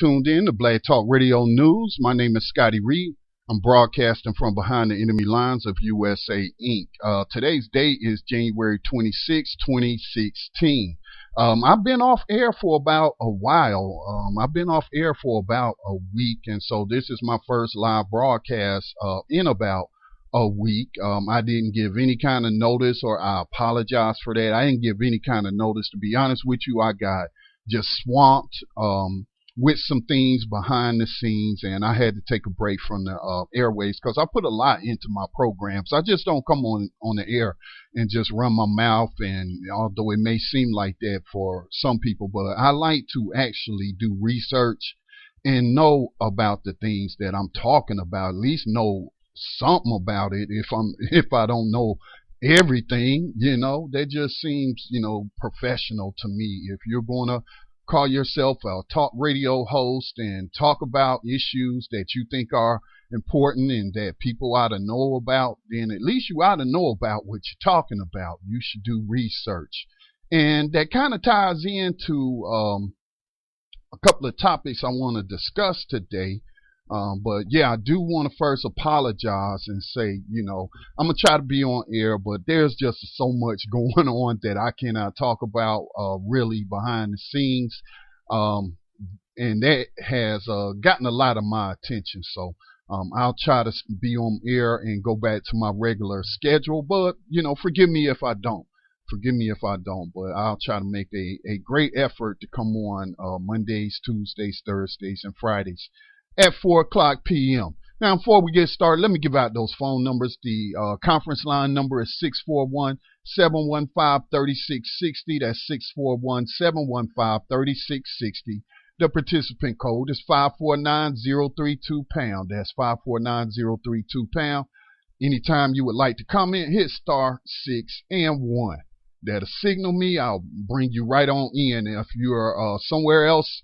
tuned in to Black Talk Radio News. My name is Scotty Reed. I'm broadcasting from behind the enemy lines of USA Inc. Today's date is January 26, 2016. I've been off air for about a while. I've been off air for about a week, and so this is my first live broadcast in about a week. I didn't give any kind of notice, or I apologize for that. I didn't give any kind of notice. To be honest with you, I got just swamped with some things behind the scenes, and I had to take a break from the airways because I put a lot into my programs. I just don't come on the air and just run my mouth, and although it may seem like that for some people, but I like to actually do research and know about the things that I'm talking about, at least know something about it. If I don't know everything, that just seems, professional to me. If you're going to call yourself a talk radio host and talk about issues that you think are important and that people ought to know about, then at least you ought to know about what you're talking about. You should do research. And that kind of ties into a couple of topics I want to discuss today. But yeah, I do want to first apologize and say, I'm going to try to be on air, but there's just so much going on that I cannot talk about really behind the scenes. And that has gotten a lot of my attention. So I'll try to be on air and go back to my regular schedule. But, forgive me if I don't. Forgive me if I don't, but I'll try to make a great effort to come on Mondays, Tuesdays, Thursdays, and Fridays at 4 o'clock p.m. Now, before we get started, let me give out those phone numbers. The conference line number is 641-715-3660. That's 641-715-3660. The participant code is 549032#. That's 549032#. Anytime you would like to comment, hit *6 and 1. That'll signal me. I'll bring you right on in. If you're somewhere else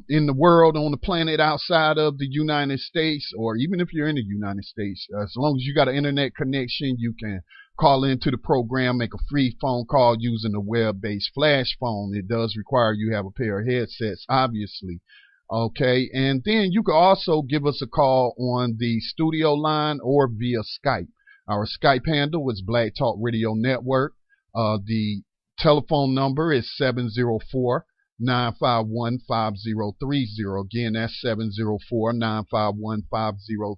in the world, on the planet outside of the United States, or even if you're in the United States, as long as you got an internet connection, you can call into the program, make a free phone call using a web-based flash phone. It does require you have a pair of headsets, obviously. Okay, and then you can also give us a call on the studio line or via Skype. Our Skype handle is Black Talk Radio Network. The telephone number is 704-951-5030. Again, that's 704-951-5030.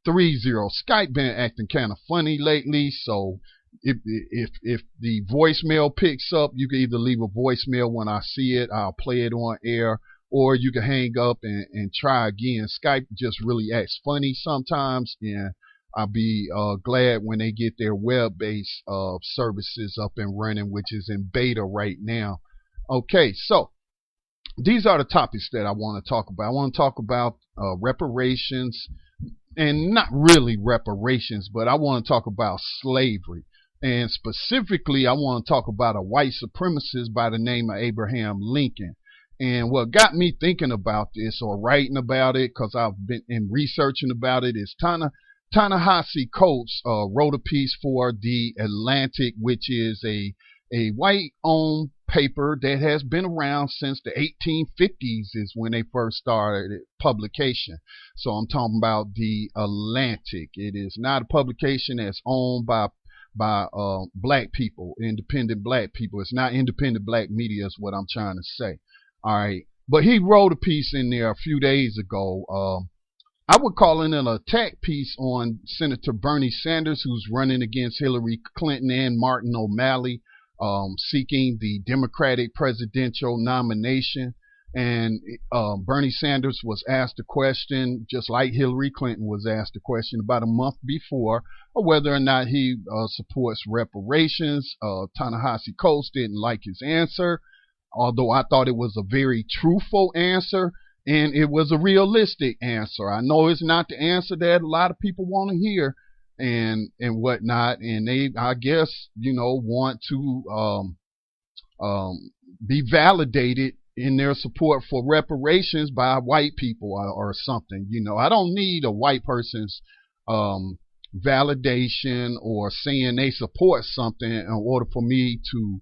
Skype been acting kind of funny lately, so if the voicemail picks up, you can either leave a voicemail when I see it, I'll play it on air, or you can hang up and try again. Skype just really acts funny sometimes, and I'll be glad when they get their web-based services up and running, which is in beta right now. Okay, so these are the topics that I want to talk about. I want to talk about reparations, and not really reparations, but I want to talk about slavery. And specifically, I want to talk about a white supremacist by the name of Abraham Lincoln. And what got me thinking about this or writing about it, because I've been in researching about it, is Ta-Nehisi Coates wrote a piece for The Atlantic, which is a white-owned paper that has been around since the 1850s is when they first started publication. So I'm talking about The Atlantic. It is not a publication that's owned by black people, independent black people. It's not independent black media is what I'm trying to say. All right. But he wrote a piece in there a few days ago. I would call it an attack piece on Senator Bernie Sanders, who's running against Hillary Clinton and Martin O'Malley, seeking the Democratic presidential nomination. And Bernie Sanders was asked a question, just like Hillary Clinton was asked a question about a month before, of whether or not he supports reparations. Ta-Nehisi Coates didn't like his answer, although I thought it was a very truthful answer, and it was a realistic answer. I know it's not the answer that a lot of people want to hear and whatnot, and they, I guess, want to be validated in their support for reparations by white people or something. I don't need a white person's validation or saying they support something in order for me to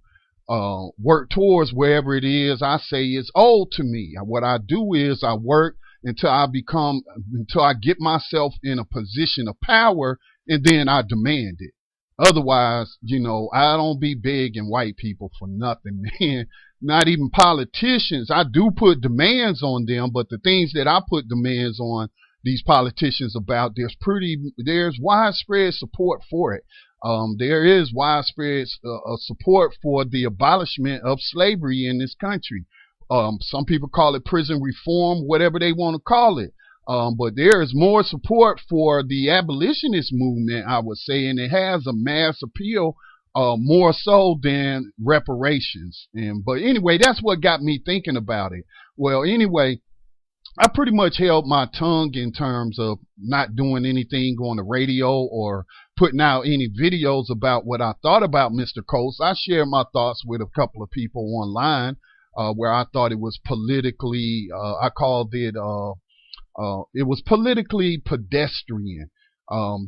work towards wherever it is I say is owed to me. What I do is I work until I get myself in a position of power, and then I demand it. Otherwise, I don't be begging white people for nothing, man. Not even politicians. I do put demands on them, but the things that I put demands on these politicians about, there's widespread support for it. There is widespread support for the abolishment of slavery in this country. Some people call it prison reform, whatever they want to call it. But there is more support for the abolitionist movement, I would say, and it has a mass appeal, more so than reparations. But anyway, that's what got me thinking about it. Well, anyway, I pretty much held my tongue in terms of not doing anything on the radio or putting out any videos about what I thought about Mr. Coates. I shared my thoughts with a couple of people online, where I thought it was politically, I called it, it was politically pedestrian,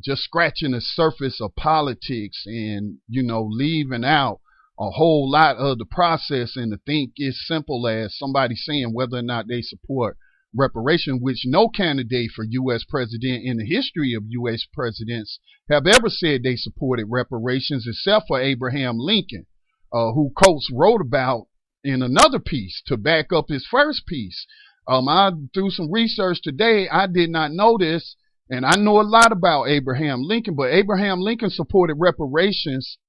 just scratching the surface of politics and, leaving out a whole lot of the process. And to think it's simple as somebody saying whether or not they support reparation, which no candidate for U.S. president in the history of U.S. presidents have ever said they supported reparations, except for Abraham Lincoln, who Coates wrote about in another piece to back up his first piece. I through some research today, I did not know this, and I know a lot about Abraham Lincoln, but Abraham Lincoln supported reparations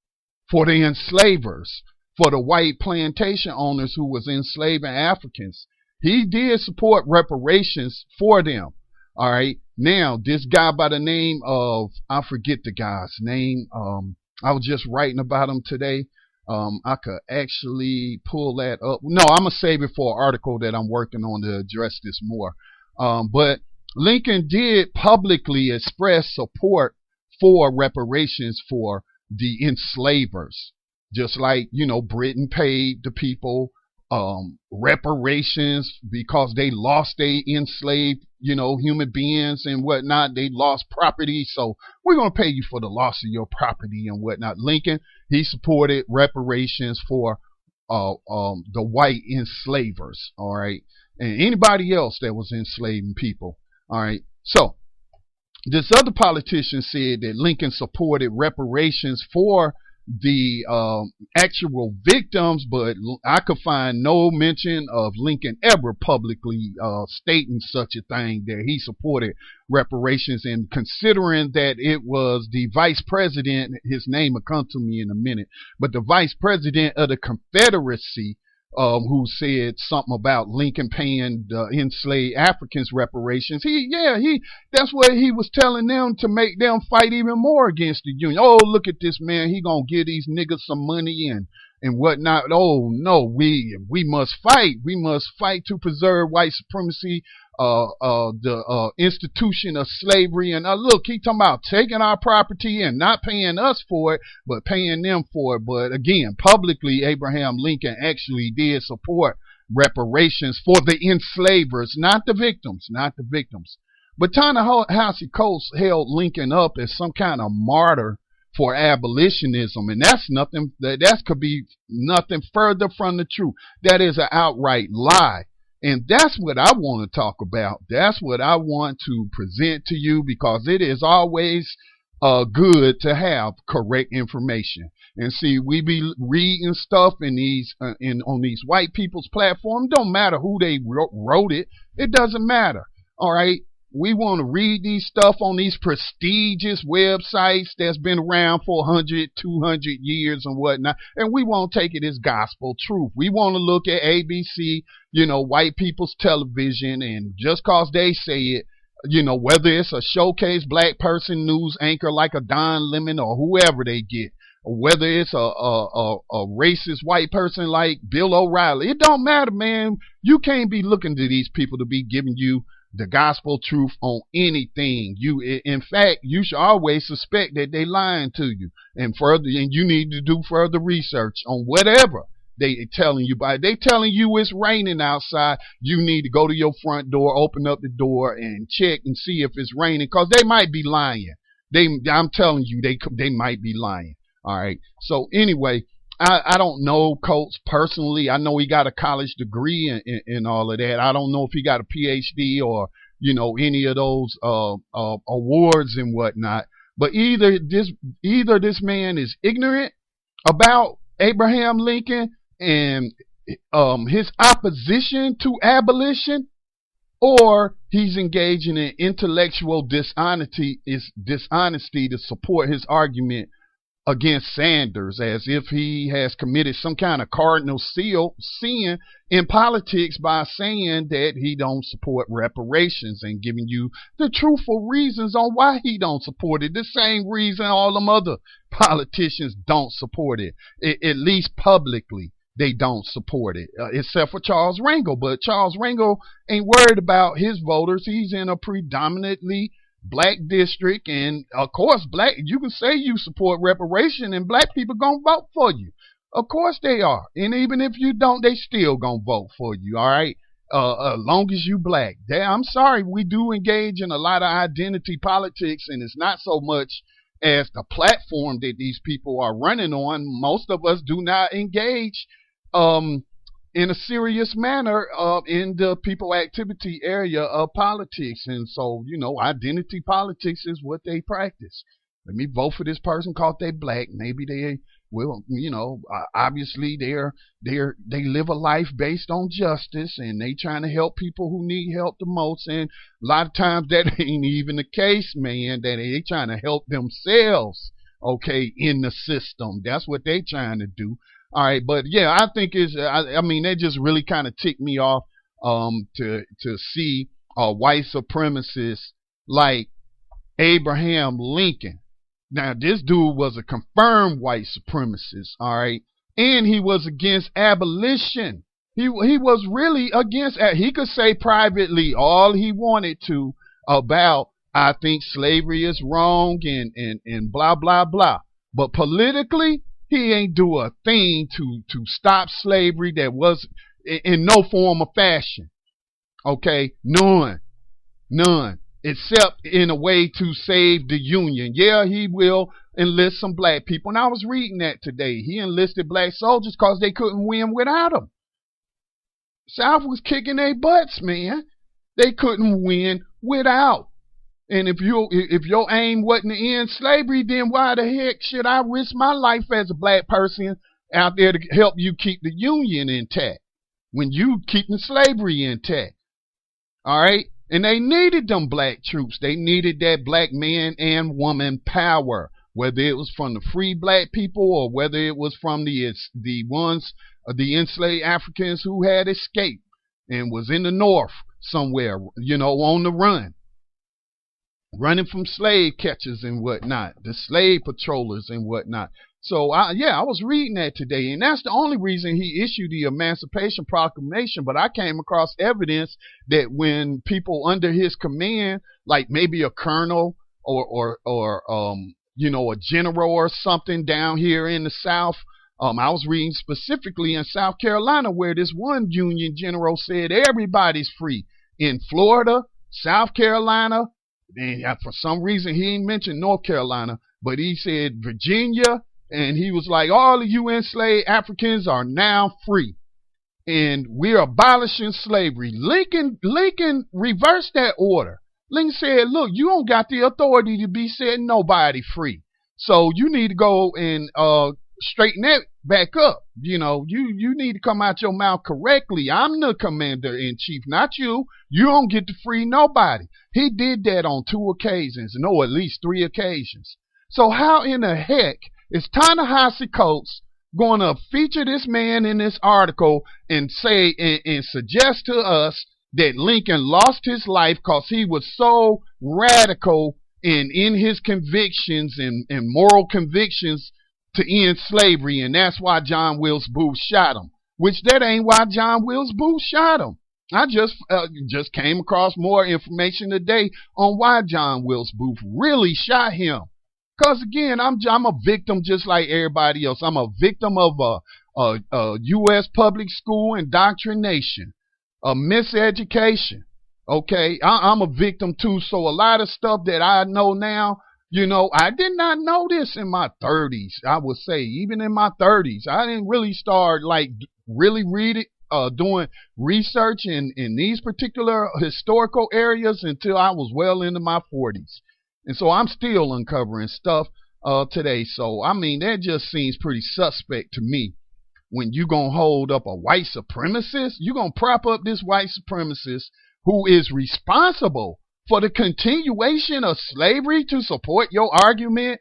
for the enslavers, for the white plantation owners who was enslaving Africans. He did support reparations for them. All right. Now, this guy by the name of, I forget the guy's name. I was just writing about him today. I could actually pull that up. No, I'm going to save it for an article that I'm working on to address this more. But Lincoln did publicly express support for reparations for the enslavers. Just like, Britain paid the people reparations because they lost their enslaved, human beings and whatnot. They lost property, so we're going to pay you for the loss of your property and whatnot. Lincoln, he supported reparations for the white enslavers, all right, and anybody else that was enslaving people, all right. So this other politician said that Lincoln supported reparations for the actual victims, but I could find no mention of Lincoln ever publicly stating such a thing, that he supported reparations. And considering that it was the vice president, his name will come to me in a minute, but the vice president of the Confederacy, who said something about Lincoln paying the enslaved Africans reparations. That's what he was telling them, to make them fight even more against the Union. Oh, look at this man. He gonna give these niggas some money and whatnot. Oh no, we must fight. We must fight to preserve white supremacy, the institution of slavery. And look, he talking about taking our property and not paying us for it, but paying them for it. But again, publicly, Abraham Lincoln actually did support reparations for the enslavers, not the victims, But Ta-Nehisi Coates held Lincoln up as some kind of martyr for abolitionism, and that's nothing. That could be nothing further from the truth. That is an outright lie. And that's what I want to talk about. That's what I want to present to you, because it is always good to have correct information. And see, we be reading stuff in these on these white people's platform. Don't matter who they wrote it. It doesn't matter. All right. We want to read these stuff on these prestigious websites that's been around for 100, 200 years and whatnot, and we won't take it as gospel truth. We want to look at ABC, white people's television, and just cause they say it, whether it's a showcase black person news anchor like a Don Lemon or whoever they get, or whether it's a racist white person like Bill O'Reilly, it don't matter, man. You can't be looking to these people to be giving you the gospel truth on anything. In fact, you should always suspect that they lying to you, and you need to do further research on whatever they telling you. They telling you it's raining outside, you need to go to your front door, open up the door, and check and see if it's raining, because they might be lying. I'm telling you, they might be lying. All right. So anyway, I don't know Coates personally. I know he got a college degree and all of that. I don't know if he got a PhD or, any of those awards and whatnot. But either this man is ignorant about Abraham Lincoln and his opposition to abolition, or he's engaging in intellectual dishonesty to support his argument against Sanders, as if he has committed some kind of cardinal sin in politics by saying that he don't support reparations and giving you the truthful reasons on why he don't support it. The same reason all them other politicians don't support it, at least publicly. They don't support it, except for Charles Rangel. But Charles Rangel ain't worried about his voters. He's in a predominantly black district, and of course black, you can say you support reparation and black people gonna vote for you. Of course they are. And even if you don't, they still gonna vote for you. All right, as long as you black. I'm sorry, we do engage in a lot of identity politics, and it's not so much as the platform that these people are running on. Most of us do not engage in a serious manner in the people activity area of politics. And so, identity politics is what they practice. Let me vote for this person called they black. Maybe they will, obviously they live a life based on justice, and they trying to help people who need help the most. And a lot of times that ain't even the case, man. That they trying to help themselves, okay, in the system. That's what they trying to do. All right, but yeah, I think I mean, they just really kind of ticked me off to see white supremacists like Abraham Lincoln. Now, this dude was a confirmed white supremacist, all right, and he was against abolition. He was really against. He could say privately all he wanted to about, I think slavery is wrong and blah blah blah, but politically, he ain't do a thing to stop slavery that was in no form or fashion. Okay, none, except in a way to save the Union. Yeah, he will enlist some black people. And I was reading that today. He enlisted black soldiers because they couldn't win without him. South was kicking their butts, man. They couldn't win without. And if your aim wasn't to end slavery, then why the heck should I risk my life as a black person out there to help you keep the Union intact when you keeping slavery intact? All right? And they needed them black troops. They needed that black man and woman power, whether it was from the free black people or whether it was from the enslaved Africans who had escaped and was in the North somewhere, on the run. Running from slave catchers and whatnot, the slave patrollers and whatnot. So, I was reading that today, and that's the only reason he issued the Emancipation Proclamation. But I came across evidence that when people under his command, like maybe a colonel or a general or something down here in the South, I was reading specifically in South Carolina where this one Union general said everybody's free. In Florida, South Carolina, and for some reason he ain't mentioned North Carolina, but he said Virginia, and he was like, all of you enslaved Africans are now free, and we're abolishing slavery. Lincoln reversed that order. Lincoln said, look, you don't got the authority to be setting nobody free, so you need to go and straighten that back up. You need to come out your mouth correctly. I'm the commander-in-chief, not you. You don't get to free nobody. He did that on 2 occasions, no, at least 3 occasions. So how in the heck is Ta-Nehisi Coates going to feature this man in this article and say and suggest to us that Lincoln lost his life because he was so radical in his convictions and moral convictions to end slavery, and that's why John Wilkes Booth shot him? Which that ain't why John Wilkes Booth shot him. I just came across more information today on why John Wilkes Booth really shot him. Because again, I'm a victim just like everybody else. I'm a victim of a U.S. public school indoctrination, a miseducation. Okay, I'm a victim too. So a lot of stuff that I know now, I did not know this in my 30s. I would say even in my 30s, I didn't really start like really reading, doing research in these particular historical areas until I was well into my 40s. And so I'm still uncovering stuff today. So, I mean, that just seems pretty suspect to me. When you going to hold up a white supremacist, you going to prop up this white supremacist who is responsible for the continuation of slavery to support your argument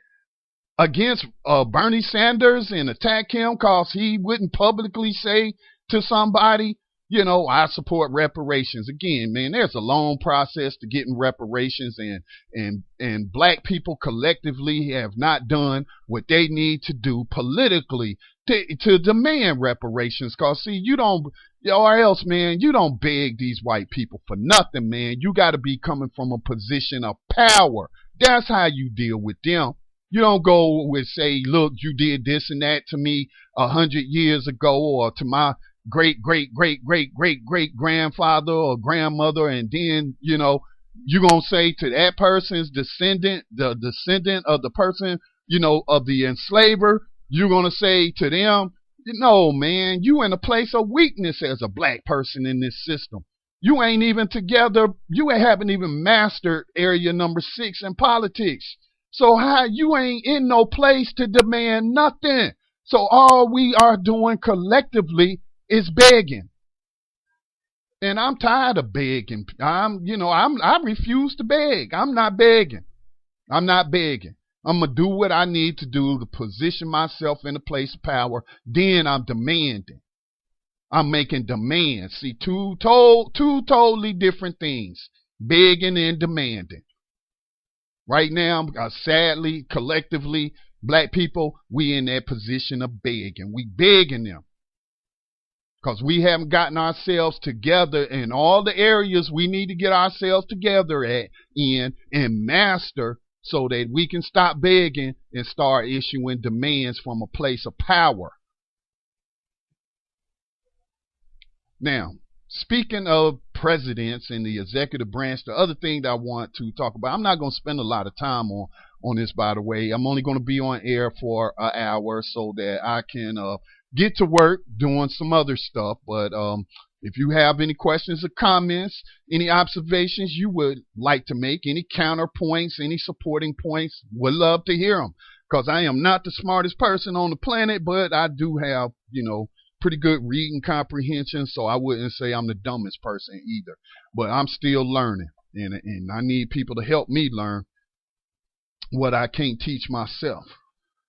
against Bernie Sanders and attack him because he wouldn't publicly say to somebody, I support reparations. Again, man, there's a long process to getting reparations, and black people collectively have not done what they need to do politically to demand reparations. Because, see, you don't, or else, man, you don't beg these white people for nothing, man. You got to be coming from a position of power. That's how you deal with them. You don't go with say, look, you did this and that to me 100 years ago, or to my great grandfather or grandmother, and then you're gonna say to that person's descendant, the descendant of the person, of the enslaver, you're gonna say to them, no, man, you in a place of weakness as a black person in this system. You ain't even together, you haven't even mastered area number 6 in politics. So how you ain't in no place to demand nothing. So all we are doing collectively is begging. And I'm tired of begging. I refuse to beg. I'm not begging. I'm going to do what I need to do to position myself in a place of power. Then I'm demanding. I'm making demands. See, two totally different things. Begging and demanding. Right now, sadly, collectively, black people, we in that position of begging. We begging them. Because we haven't gotten ourselves together in all the areas we need to get ourselves together and master, so that we can stop begging and start issuing demands from a place of power. Now, speaking of presidents and the executive branch, the other thing that I want to talk about, I'm not going to spend a lot of time on this, by the way. I'm only going to be on air for an hour so that I can get to work doing some other stuff. But if you have any questions or comments, any observations you would like to make, any counterpoints, any supporting points, would love to hear them. Because I am not the smartest person on the planet, but I do have, pretty good reading comprehension, so I wouldn't say I'm the dumbest person either. But I'm still learning, and I need people to help me learn what I can't teach myself.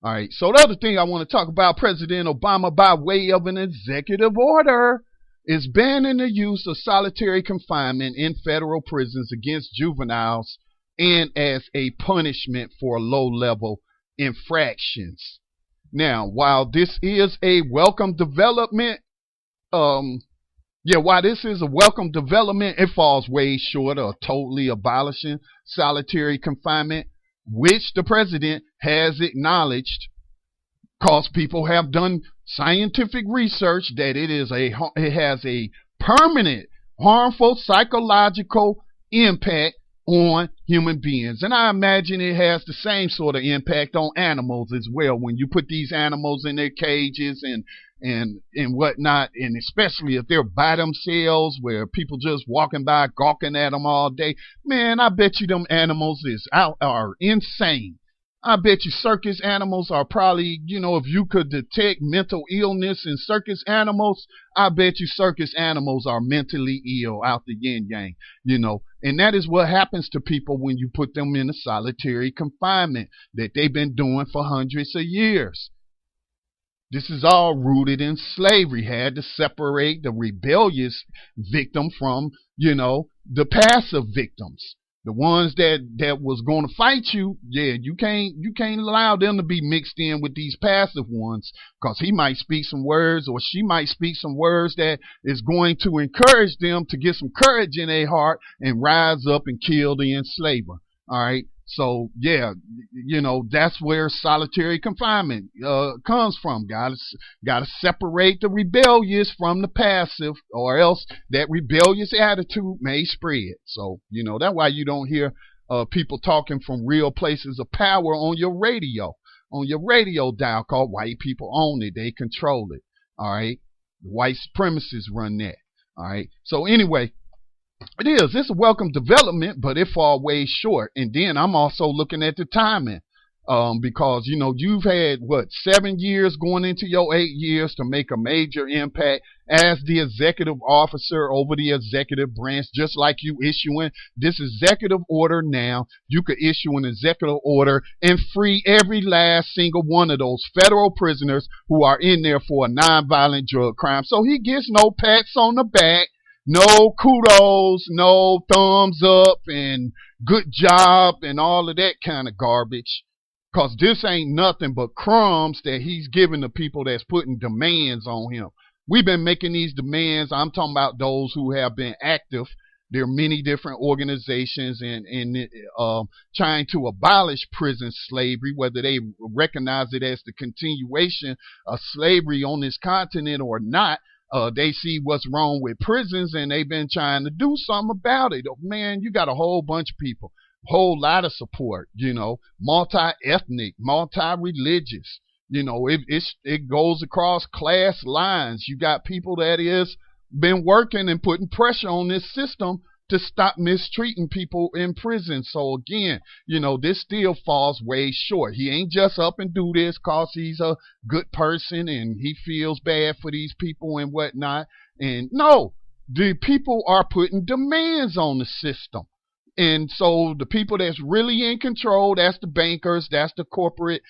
All right, so the other thing I want to talk about, President Obama, by way of an executive order, is banning the use of solitary confinement in federal prisons against juveniles and as a punishment for low-level infractions. Now, while this is a welcome development, it falls way short of totally abolishing solitary confinement, which the president has acknowledged, because people have done scientific research that it has a permanent harmful psychological impact on human beings. And I imagine it has the same sort of impact on animals as well. When you put these animals in their cages and whatnot, and especially if they're by themselves, where people just walking by gawking at them all day, man, I bet you them animals are insane. I bet you circus animals are probably, if you could detect mental illness in circus animals, I bet you circus animals are mentally ill out the yin yang, And that is what happens to people when you put them in a solitary confinement that they've been doing for hundreds of years. This is all rooted in slavery. Had to separate the rebellious victim from, the passive victims. The ones that was going to fight you, you can't allow them to be mixed in with these passive ones, because he might speak some words, or she might speak some words that is going to encourage them to get some courage in their heart and rise up and kill the enslaver. All right. So, that's where solitary confinement comes from. Gotta separate the rebellious from the passive, or else that rebellious attitude may spread. So, that's why you don't hear people talking from real places of power on your radio. On your radio dial called white people own it. They control it. All right. The white supremacists run that. All right. So anyway, it's a welcome development, but it falls way short. And then I'm also looking at the timing. Because, you know, you've had, 7 years going into your 8 years to make a major impact as the executive officer over the executive branch, just like you issuing this executive order now. You could issue an executive order and free every last single one of those federal prisoners who are in there for a nonviolent drug crime. So he gets no pats on the back, no kudos, no thumbs up and good job and all of that kind of garbage. Because this ain't nothing but crumbs that he's giving to people that's putting demands on him. We've been making these demands. I'm talking about those who have been active. There are many different organizations and trying to abolish prison slavery, whether they recognize it as the continuation of slavery on this continent or not. They see what's wrong with prisons, and they've been trying to do something about it. Man, you got a whole bunch of people. Whole lot of support, you know, multi-ethnic, multi-religious, you know, it goes across class lines. You got people that is been working and putting pressure on this system to stop mistreating people in prison. So again, you know, this still falls way short. He ain't just up and do this cause he's a good person and he feels bad for these people and whatnot. And no, the people are putting demands on the system. And so the people that's really in control, that's the bankers, that's the corporate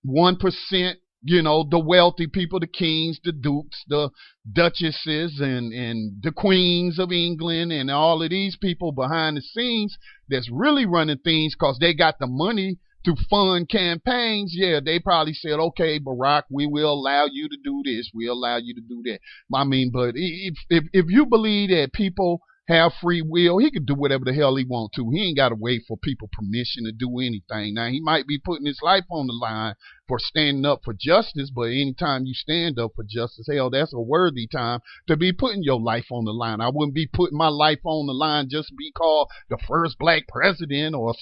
1%, you know, the wealthy people, the kings, the dukes, the duchesses, and the queens of England, and all of these people behind the scenes that's really running things because they got the money to fund campaigns. Yeah, they probably said, okay, Barack, we will allow you to do this. We'll allow you to do that. I mean, but if you believe that people have free will, he can do whatever the hell he want to. He ain't got to wait for people permission to do anything. Now, he might be putting his life on the line for standing up for justice, but anytime you stand up for justice, hell, that's a worthy time to be putting your life on the line. I wouldn't be putting my life on the line just to be called the first black president or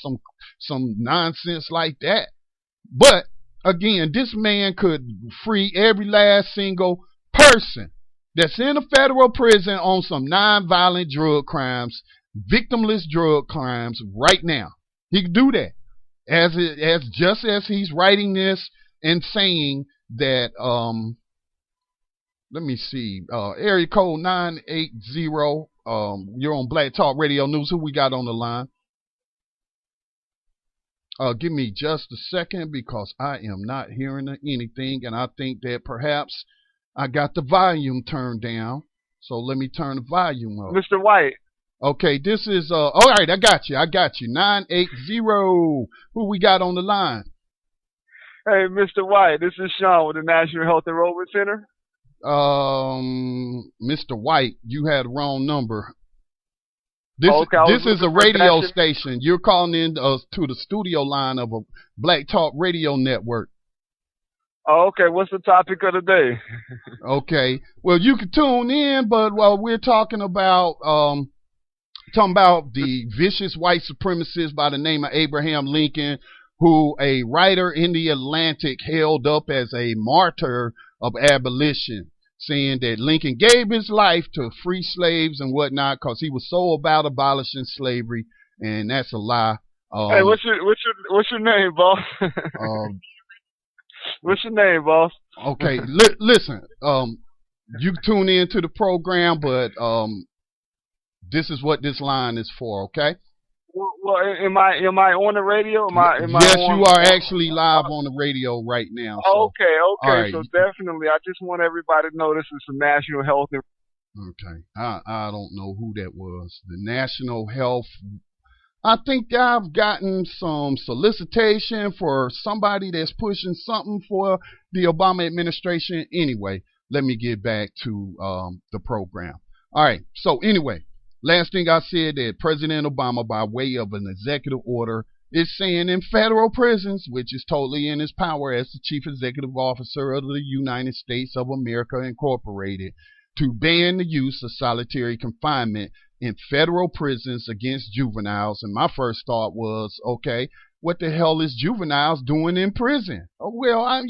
some nonsense like that. But again, this man could free every last single person that's in a federal prison on some nonviolent drug crimes, victimless drug crimes right now. He could do that. Just as he's writing this and saying that, let me see, area code 980, you're on Black Talk Radio News. Who we got on the line? Give me just a second because I am not hearing anything, and I think that perhaps I got the volume turned down, so let me turn the volume up. Mr. White. Okay, this is, all right, I got you. 980. Who we got on the line? Hey, Mr. White, this is Sean with the National Health Enrollment Center. Mr. White, you had the wrong number. This is a radio station. You're calling in to the studio line of a Black Talk Radio Network. Oh, okay. What's the topic of the day? Okay. Well, you can tune in, but we're talking about the vicious white supremacist by the name of Abraham Lincoln, who a writer in the Atlantic held up as a martyr of abolition, saying that Lincoln gave his life to free slaves and whatnot because he was so about abolishing slavery, and that's a lie. Hey, what's your name, boss? What's your name, boss? Okay, listen. You tune in to the program, but this is what this line is for. Okay. Well, am I on the radio? Yes, you are actually live on the radio right now. So. Okay. Right. So definitely, I just want everybody to know this is some national health. Okay. I don't know who that was. The National Health. I think I've gotten some solicitation for somebody that's pushing something for the Obama administration. Anyway, let me get back to the program. All right. So anyway, last thing I said, that President Obama, by way of an executive order, is saying in federal prisons, which is totally in his power as the chief executive officer of the United States of America Incorporated, to ban the use of solitary confinement in federal prisons against juveniles. And my first thought was, okay, what the hell is juveniles doing in prison? Oh, well,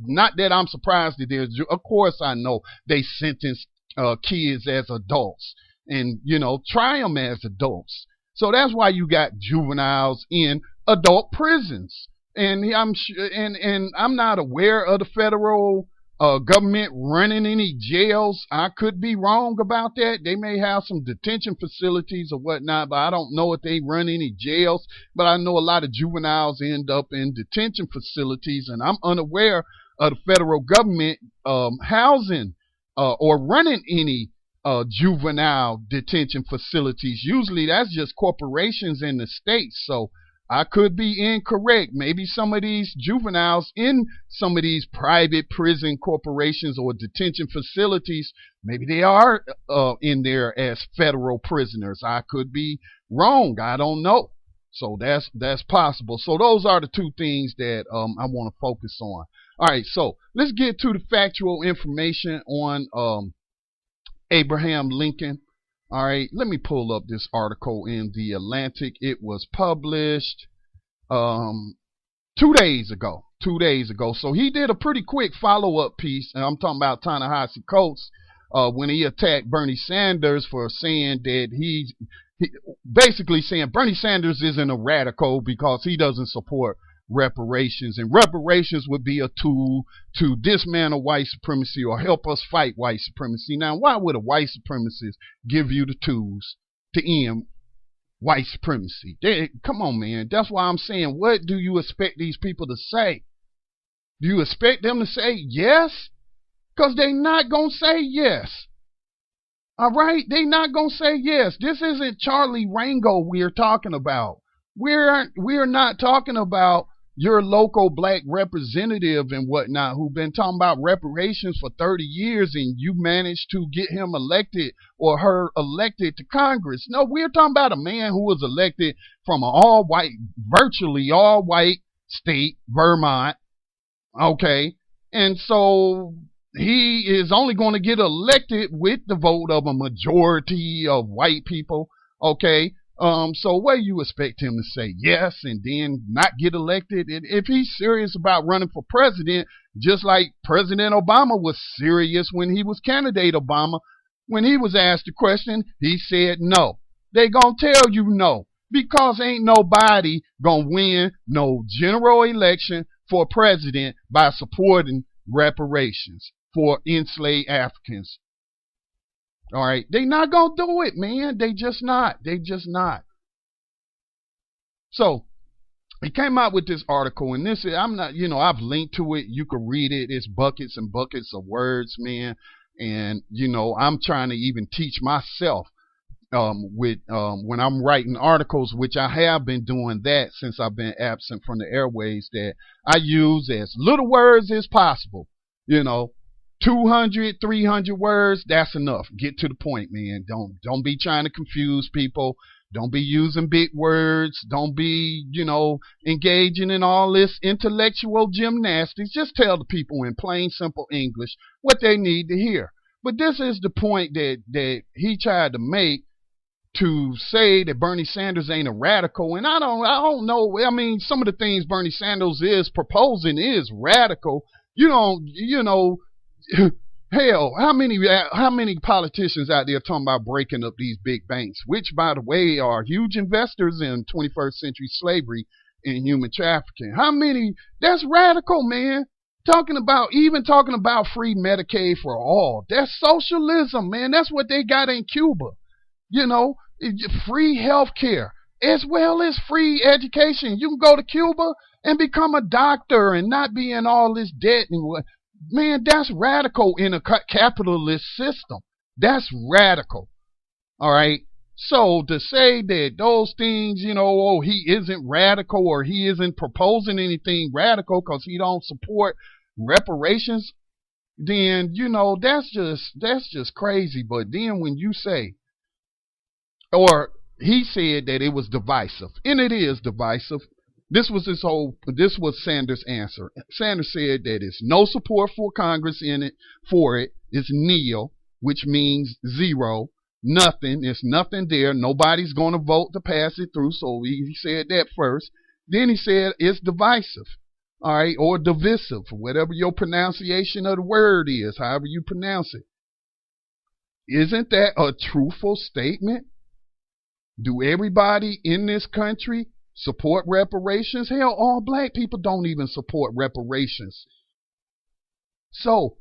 not that I'm surprised that there's, of course I know they sentence kids as adults and, try them as adults. So that's why you got juveniles in adult prisons. And I'm not aware of the federal government running any jails. I could be wrong about that. They may have some detention facilities or whatnot, but I don't know if they run any jails. But I know a lot of juveniles end up in detention facilities, and I'm unaware of the federal government housing or running any juvenile detention facilities. Usually that's just corporations in the states. So I could be incorrect. Maybe some of these juveniles in some of these private prison corporations or detention facilities, maybe they are in there as federal prisoners. I could be wrong. I don't know. So that's possible. So those are the two things that I want to focus on. All right, so let's get to the factual information on Abraham Lincoln. All right, let me pull up this article in The Atlantic. It was published 2 days ago. 2 days ago. So he did a pretty quick follow-up piece, and I'm talking about Ta-Nehisi Coates, when he attacked Bernie Sanders for saying that he basically saying Bernie Sanders isn't a radical because he doesn't support reparations, and reparations would be a tool to dismantle white supremacy or help us fight white supremacy. Now, why would a white supremacist give you the tools to end white supremacy? Come on, man. That's why I'm saying, what do you expect these people to say? Do you expect them to say yes? Because they're not going to say yes. All right? They're not going to say yes. This isn't Charlie Rango we're talking about. We're not talking about your local black representative and whatnot who've been talking about reparations for 30 years and you managed to get him elected or her elected to Congress. No, we're talking about a man who was elected from an virtually all white state, Vermont. Okay. And so he is only going to get elected with the vote of a majority of white people. Okay. So what do you expect him to say yes and then not get elected? And if he's serious about running for president, just like President Obama was serious when he was candidate Obama, when he was asked the question, he said no. They gonna tell you no because ain't nobody gonna win no general election for president by supporting reparations for enslaved Africans. All right, they not gonna do it, man. They just not. So he came out with this article, and this is, I'm not, I've linked to it. You can read it. It's buckets and buckets of words, man. And I'm trying to even teach myself when I'm writing articles, which I have been doing that since I've been absent from the airways, that I use as little words as possible. 200, 300 words, that's enough. Get to the point, man. Don't be trying to confuse people. Don't be using big words. Don't be, engaging in all this intellectual gymnastics. Just tell the people in plain, simple English what they need to hear. But this is the point that he tried to make, to say that Bernie Sanders ain't a radical. And I don't know. I mean, some of the things Bernie Sanders is proposing is radical. Hell, how many politicians out there talking about breaking up these big banks, which, by the way, are huge investors in 21st century slavery and human trafficking? How many? That's radical, man. Talking about free Medicaid for all. That's socialism, man. That's what they got in Cuba. Free health care as well as free education. You can go to Cuba and become a doctor and not be in all this debt and what. Man, that's radical in a capitalist system. That's radical. All right. So to say that those things, he isn't radical or he isn't proposing anything radical because he don't support reparations, then, that's just crazy. But then when you say, or he said that it was divisive, and it is divisive. This was Sanders' answer. Sanders said that there's no support for Congress for it. It's nil, which means zero. nothing. It's nothing there. Nobody's going to vote to pass it through. So he said that first. Then he said it's divisive, all right, or divisive, whatever your pronunciation of the word is, however you pronounce it. Isn't that a truthful statement? Do everybody in this country support reparations? Hell, all black people don't even support reparations. So,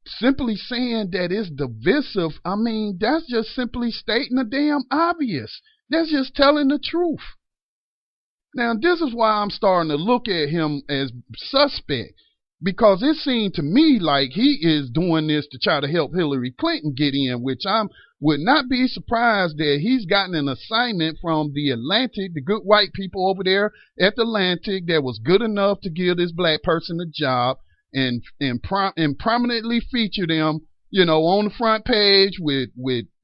simply saying that it's divisive, I mean, that's just simply stating the damn obvious. That's just telling the truth. Now, this is why I'm starting to look at him as suspect, because it seemed to me like he is doing this to try to help Hillary Clinton get in, which I would not be surprised that he's gotten an assignment from the Atlantic, the good white people over there at the Atlantic that was good enough to give this black person a job and prominently feature them, you know, on the front page with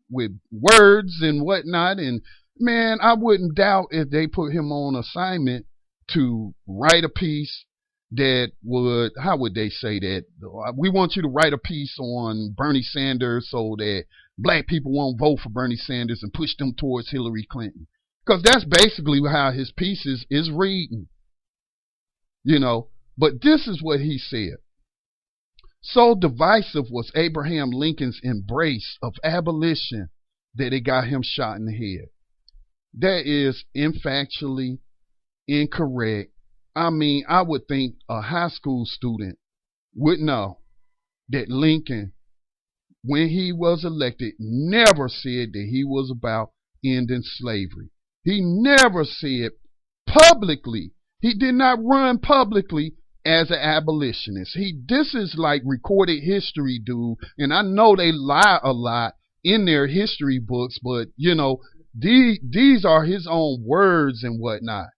words and whatnot. And man, I wouldn't doubt if they put him on assignment to write a piece that would, how would they say that? We want you to write a piece on Bernie Sanders so that black people won't vote for Bernie Sanders and push them towards Hillary Clinton. Because that's basically how his pieces is reading. You know, but this is what he said. So divisive was Abraham Lincoln's embrace of abolition that it got him shot in the head. That is factually incorrect. I mean, I would think a high school student would know that Lincoln, when he was elected, never said that he was about ending slavery. He never said publicly. He did not run publicly as an abolitionist. This is like recorded history, dude. And I know they lie a lot in their history books, but you know, these are his own words and whatnot.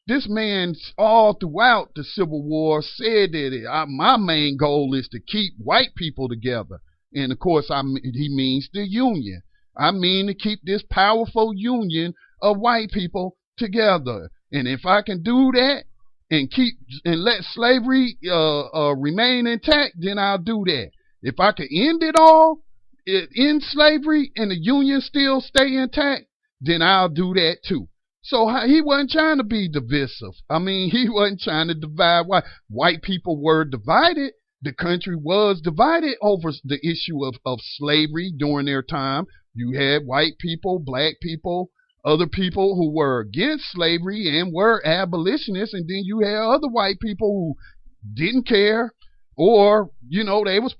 This man, all throughout the Civil War, said that my main goal is to keep white people together. And of course, he means the Union. I mean to keep this powerful union of white people together. And if I can do that and let slavery remain intact, then I'll do that. If I can end it all, end slavery, and the Union still stay intact, then I'll do that too. So he wasn't trying to be divisive. I mean, he wasn't trying to divide. White people were divided. The country was divided over the issue of slavery during their time. You had white people, black people, other people who were against slavery and were abolitionists, and then you had other white people who didn't care, or, you know, they was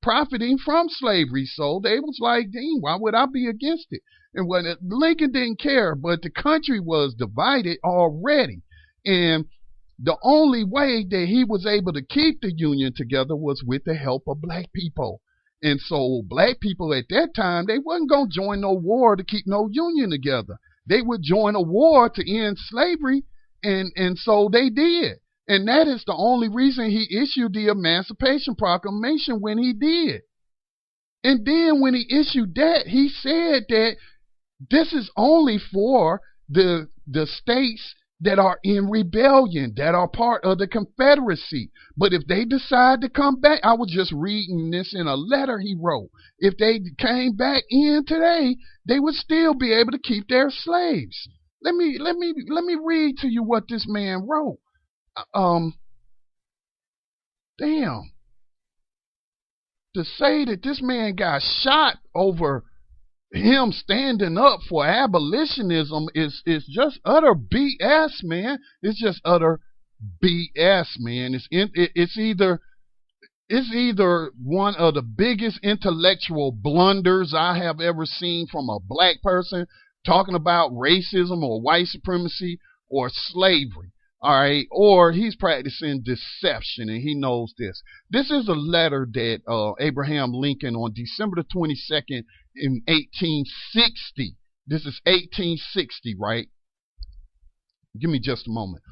profiting from slavery. So they was like, dang, why would I be against it? And when Lincoln didn't care, but the country was divided already. And the only way that he was able to keep the Union together was with the help of black people. And so black people at that time, they wasn't going to join no war to keep no Union together. They would join a war to end slavery, and so they did. And that is the only reason he issued the Emancipation Proclamation when he did. And then when he issued that, he said that this is only for the states that are in rebellion, that are part of the Confederacy. But if they decide to come back, I was just reading this in a letter he wrote. If they came back in today, they would still be able to keep their slaves. Let me read to you what this man wrote. Damn. To say that this man got shot over him standing up for abolitionism is just utter BS, man. It's just utter BS, man. It's either one of the biggest intellectual blunders I have ever seen from a black person talking about racism or white supremacy or slavery. All right, or he's practicing deception, and he knows this. This is a letter that Abraham Lincoln on December the 22nd in 1860. This is 1860, right? Give me just a moment.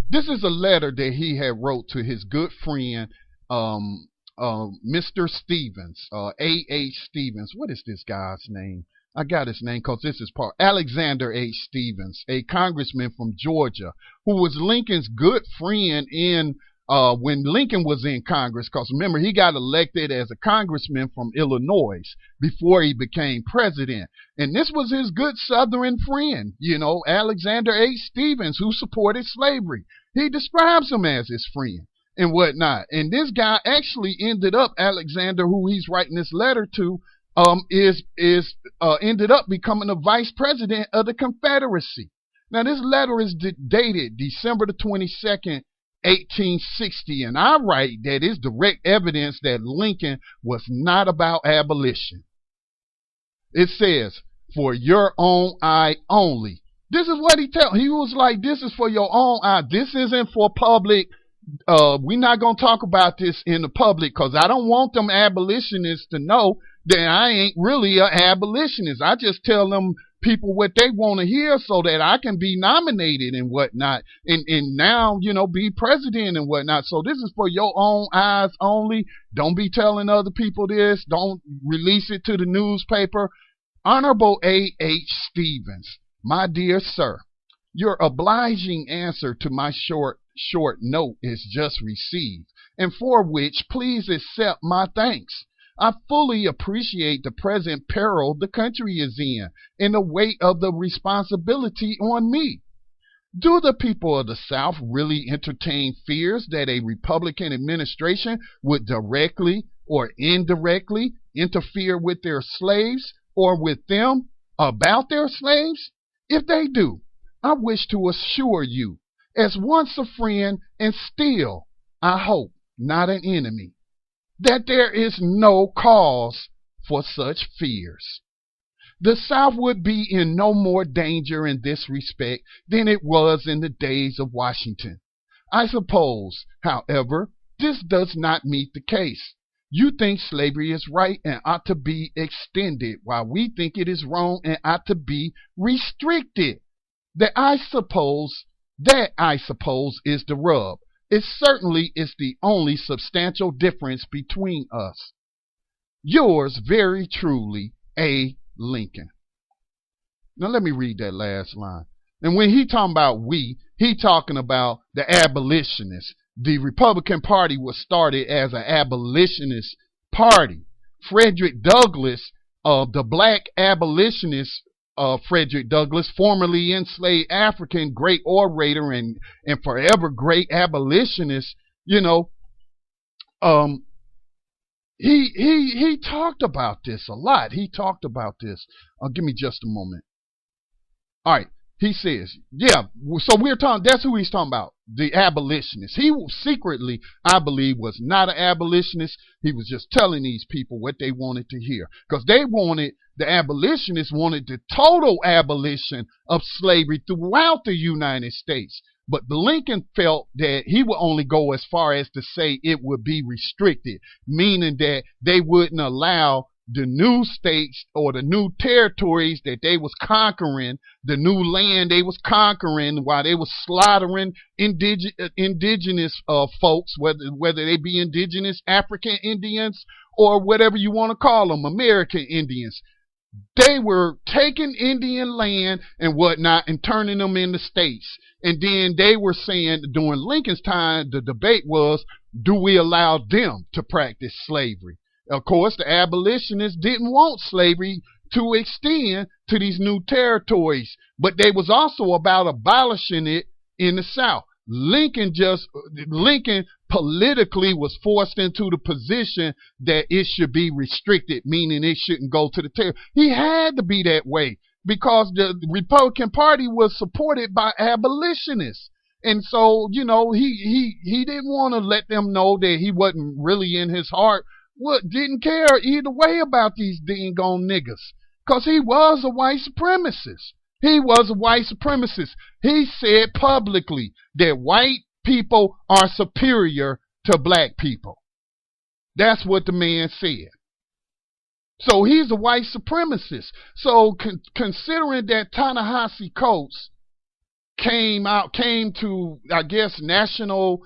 This is a letter that he had wrote to his good friend, Mr. Stevens, A.H. Stevens. What is this guy's name? I got his name because this is part. Alexander H. Stevens, a congressman from Georgia, who was Lincoln's good friend in when Lincoln was in Congress, because remember, he got elected as a congressman from Illinois before he became president. And this was his good Southern friend, Alexander H. Stephens, who supported slavery. He describes him as his friend and whatnot. And this guy actually ended up, Alexander, who he's writing this letter to, ended up becoming the vice president of the Confederacy. Now, this letter is dated December the 22nd, 1860, and I write that it's direct evidence that Lincoln was not about abolition. It says, for your own eye only. This is what he was like, this is for your own eye. This isn't for public. We're not going to talk about this in the public because I don't want them abolitionists to know that I ain't really an abolitionist. I just tell them people what they want to hear so that I can be nominated and whatnot and now, be president and whatnot. So this is for your own eyes only. Don't be telling other people this. Don't release it to the newspaper. Honorable A.H. Stephens, my dear sir, your obliging answer to my short note is just received, and for which please accept my thanks. I fully appreciate the present peril the country is in and the weight of the responsibility on me. Do the people of the South really entertain fears that a Republican administration would directly or indirectly interfere with their slaves or with them about their slaves? If they do, I wish to assure you, as once a friend and still, I hope, not an enemy, that there is no cause for such fears. The South would be in no more danger in this respect than it was in the days of Washington. I suppose, however, this does not meet the case. You think slavery is right and ought to be extended, while we think it is wrong and ought to be restricted. That I suppose is the rub. It certainly is the only substantial difference between us. Yours very truly, A. Lincoln. Now let me read that last line. And when he talking about we, he talking about the abolitionists. The Republican Party was started as an abolitionist party. Frederick Douglass, the black abolitionist, Frederick Douglass, formerly enslaved African, great orator and forever great abolitionist, he talked about this a lot. He talked about this. Give me just a moment. All right. He says, so that's who he's talking about, the abolitionist. He secretly, I believe, was not an abolitionist. He was just telling these people what they wanted to hear. Because the abolitionists wanted the total abolition of slavery throughout the United States. But the Lincoln felt that he would only go as far as to say it would be restricted, meaning that they wouldn't allow the new states or the new territories that they was conquering, the new land they was conquering while they was slaughtering indigenous folks, whether they be indigenous African Indians or whatever you want to call them, American Indians. They were taking Indian land and whatnot and turning them into states. And then they were saying during Lincoln's time, the debate was, do we allow them to practice slavery? Of course, the abolitionists didn't want slavery to extend to these new territories, but they was also about abolishing it in the South. Lincoln politically was forced into the position that it should be restricted, meaning it shouldn't go to the territory. He had to be that way because the Republican Party was supported by abolitionists. And so, he didn't want to let them know that he wasn't really in his heart didn't care either way about these dang-gone niggas. Because he was a white supremacist. He was a white supremacist. He said publicly that white people are superior to black people. That's what the man said. So he's a white supremacist. So considering that Ta-Nehisi Coates came to, I guess, national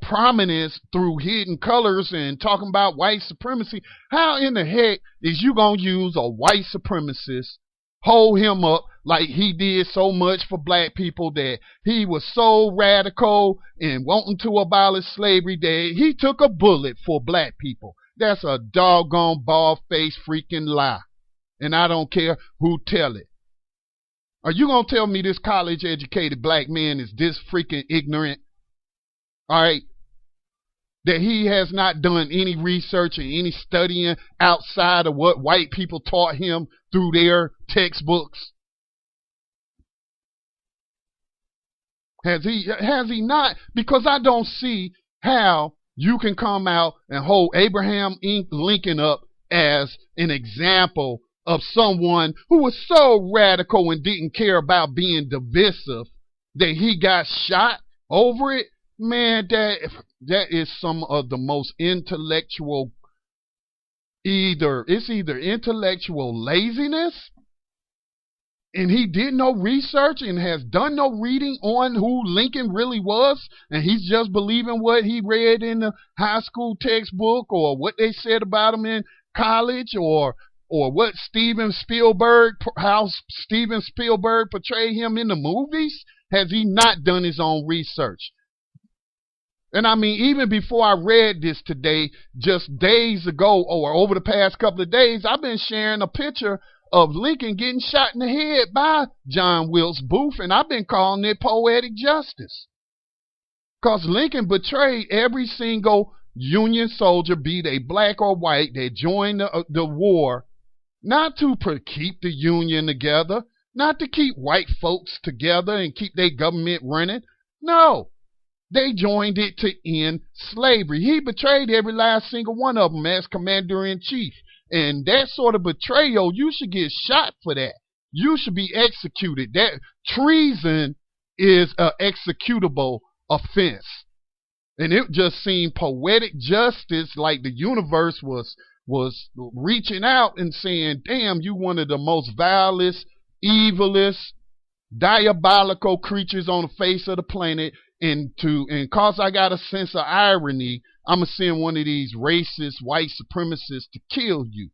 prominence through Hidden Colors and talking about white supremacy, how in the heck is you gonna use a white supremacist, hold him up like he did so much for black people, that he was so radical in wanting to abolish slavery that he took a bullet for black people. That's a doggone bald-faced freaking lie. And I don't care who tell it. Are you going to tell me this college-educated black man is this freaking ignorant? All right? That he has not done any research and any studying outside of what white people taught him through their textbooks? Has he not? Because I don't see how you can come out and hold Abraham Lincoln up as an example of someone who was so radical and didn't care about being divisive that he got shot over it. Man, that is some of the most intellectual, it's either intellectual laziness, and he did no research and has done no reading on who Lincoln really was, and he's just believing what he read in the high school textbook or what they said about him in college, or what how Steven Spielberg portrayed him in the movies. Has he not done his own research? And I mean, even before I read this today, just days ago or over the past couple of days, I've been sharing a picture of Lincoln getting shot in the head by John Wilkes Booth, and I've been calling it poetic justice. Because Lincoln betrayed every single Union soldier, be they black or white, that joined the war, not to keep the Union together, not to keep white folks together and keep their government running. No. They joined it to end slavery. He betrayed every last single one of them as commander-in-chief. And that sort of betrayal, you should get shot for that. You should be executed. That treason is an executable offense. And it just seemed poetic justice, like the universe was reaching out and saying, damn, you one of the most vilest, evilest, diabolical creatures on the face of the planet. And cause I got a sense of irony, I'm going to send one of these racist white supremacists to kill you.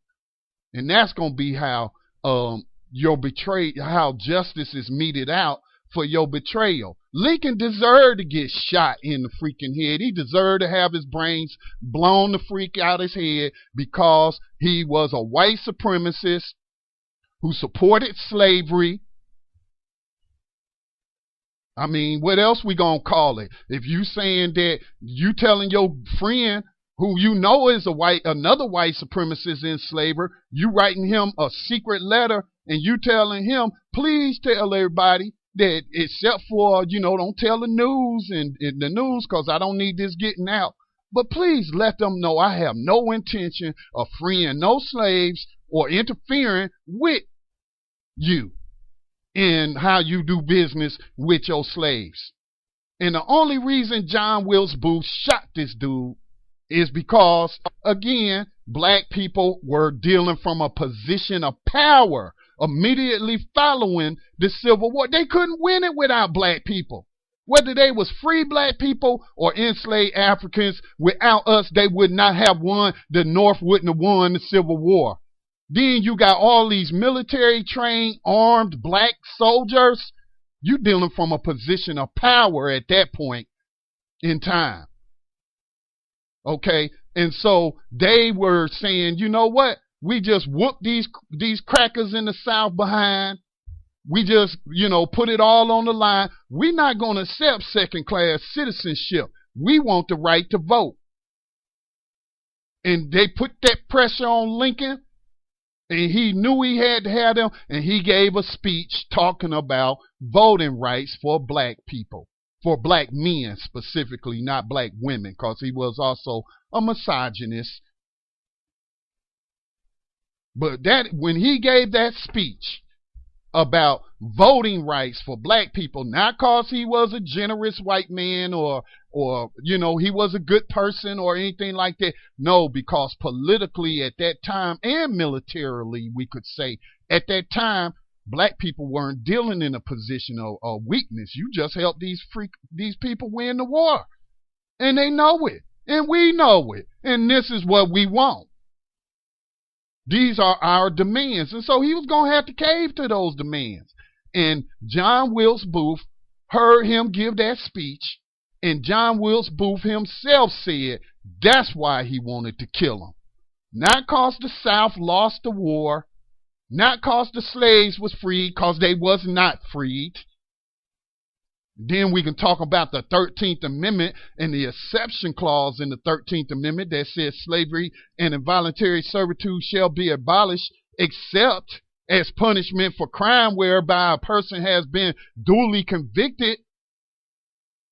And that's going to be how how justice is meted out for your betrayal. Lincoln deserved to get shot in the freaking head. He deserved to have his brains blown the freak out his head because he was a white supremacist who supported slavery. I mean, what else we gonna call it? If you saying that you telling your friend who you know is another white supremacist enslaver, you writing him a secret letter and you telling him, please tell everybody that, except for, don't tell the news and the news, because I don't need this getting out. But please let them know I have no intention of freeing no slaves or interfering with you in how you do business with your slaves. And the only reason John Wilkes Booth shot this dude is because, again, black people were dealing from a position of power immediately following the Civil War. They couldn't win it without black people. Whether they was free black people or enslaved Africans, without us, they would not have won. The North wouldn't have won the Civil War. Then you got all these military-trained, armed black soldiers. You dealing from a position of power at that point in time. Okay? And so they were saying, you know what? We just whooped these crackers in the South behind. We just, put it all on the line. We're not going to accept second-class citizenship. We want the right to vote. And they put that pressure on Lincoln. And he knew he had to have them, and he gave a speech talking about voting rights for black people, for black men specifically, not black women, because he was also a misogynist. But when he gave that speech about voting rights for black people, not because he was a generous white man or he was a good person or anything like that. No, because politically at that time and militarily, we could say, at that time, black people weren't dealing in a position of weakness. You just helped these people win the war. And they know it. And we know it. And this is what we want. These are our demands. And so he was going to have to cave to those demands. And John Wilkes Booth heard him give that speech, and John Wilkes Booth himself said that's why he wanted to kill him. Not cause the South lost the war, not cause the slaves was freed, cause they was not freed. Then we can talk about the 13th Amendment and the exception clause in the 13th Amendment that says slavery and involuntary servitude shall be abolished except as punishment for crime whereby a person has been duly convicted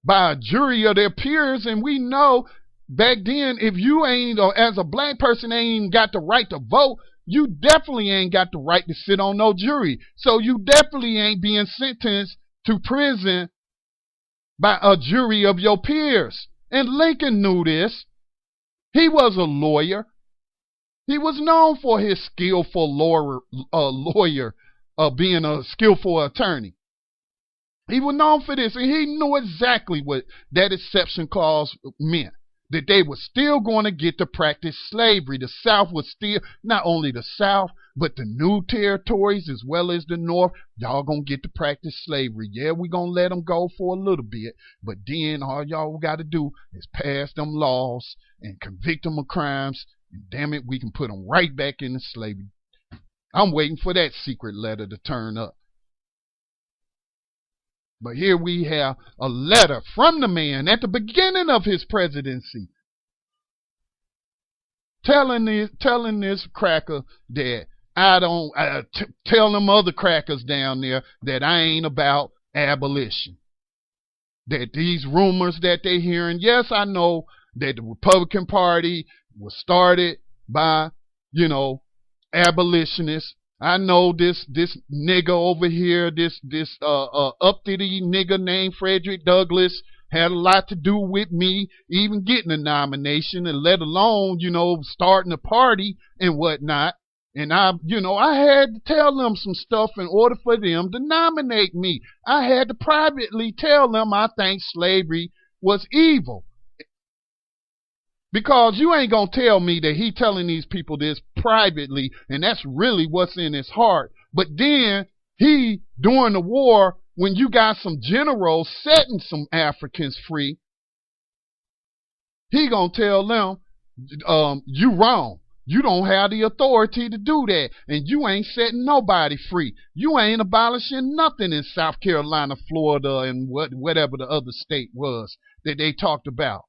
by a jury of their peers. And we know back then, if you ain't, or as a black person, ain't even got the right to vote, you definitely ain't got the right to sit on no jury. So you definitely ain't being sentenced to prison by a jury of your peers. And Lincoln knew this. He was a lawyer. He was known for his skillful lawyer, being a skillful attorney. He was known for this, and he knew exactly what that exception clause meant. That they were still going to get to practice slavery. The South was still, not only the South, but the new territories as well as the North, y'all going to get to practice slavery. Yeah, we're going to let them go for a little bit, but then all y'all got to do is pass them laws and convict them of crimes, and damn it, we can put them right back into slavery. I'm waiting for that secret letter to turn up. But here we have a letter from the man at the beginning of his presidency telling this cracker that tell them other crackers down there that I ain't about abolition. That these rumors that they're hearing, yes, I know that the Republican Party was started by, abolitionists. I know this nigga over here, this uppity nigga named Frederick Douglass had a lot to do with me even getting a nomination, and let alone, starting a party and whatnot. And I had to tell them some stuff in order for them to nominate me. I had to privately tell them I think slavery was evil. Because you ain't going to tell me that he telling these people this privately, and that's really what's in his heart. But then he, during the war, when you got some generals setting some Africans free, he going to tell them, you wrong. You don't have the authority to do that, and you ain't setting nobody free. You ain't abolishing nothing in South Carolina, Florida, and whatever the other state was that they talked about.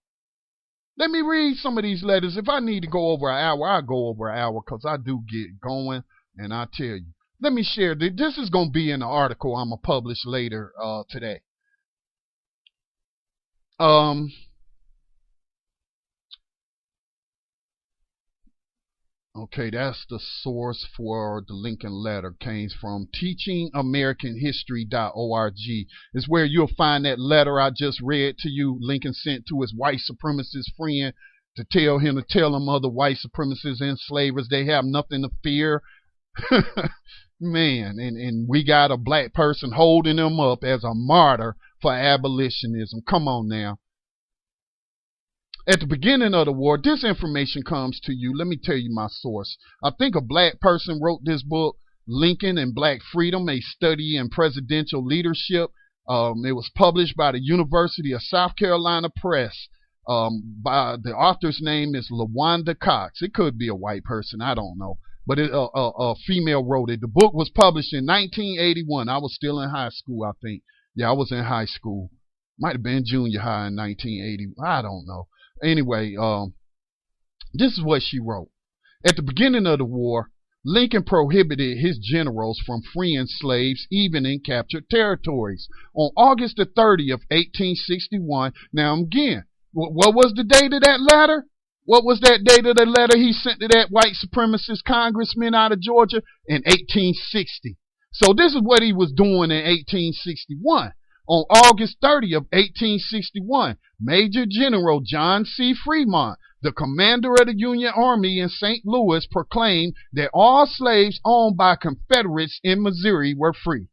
Let me read some of these letters. If I need to go over an hour, I'll go over an hour because I do get going. And I tell you, let me share. This is going to be in the article I'm going to publish later today. Okay, that's the source for the Lincoln letter. Came from teachingamericanhistory.org. It's where you'll find that letter I just read to you. Lincoln sent to his white supremacist friend to tell him to tell them other white supremacists and enslavers they have nothing to fear. Man, and we got a black person holding him up as a martyr for abolitionism. Come on now. At the beginning of the war, this information comes to you. Let me tell you my source. I think a black person wrote this book, Lincoln and Black Freedom, A Study in Presidential Leadership. It was published by the University of South Carolina Press. By the author's name is LaWanda Cox. It could be a white person, I don't know. But a female wrote it. The book was published in 1981. I was still in high school, I think. Yeah, I was in high school. Might have been junior high in 1980. I don't know. Anyway, this is what she wrote. At the beginning of the war, Lincoln prohibited his generals from freeing slaves even in captured territories. On August the 30th, 1861, now again, what was the date of that letter? What was that date of the letter he sent to that white supremacist congressman out of Georgia? In 1860. So this is what he was doing in 1861. On August 30th, 1861, Major General John C. Fremont, the commander of the Union Army in St. Louis, proclaimed that all slaves owned by Confederates in Missouri were free.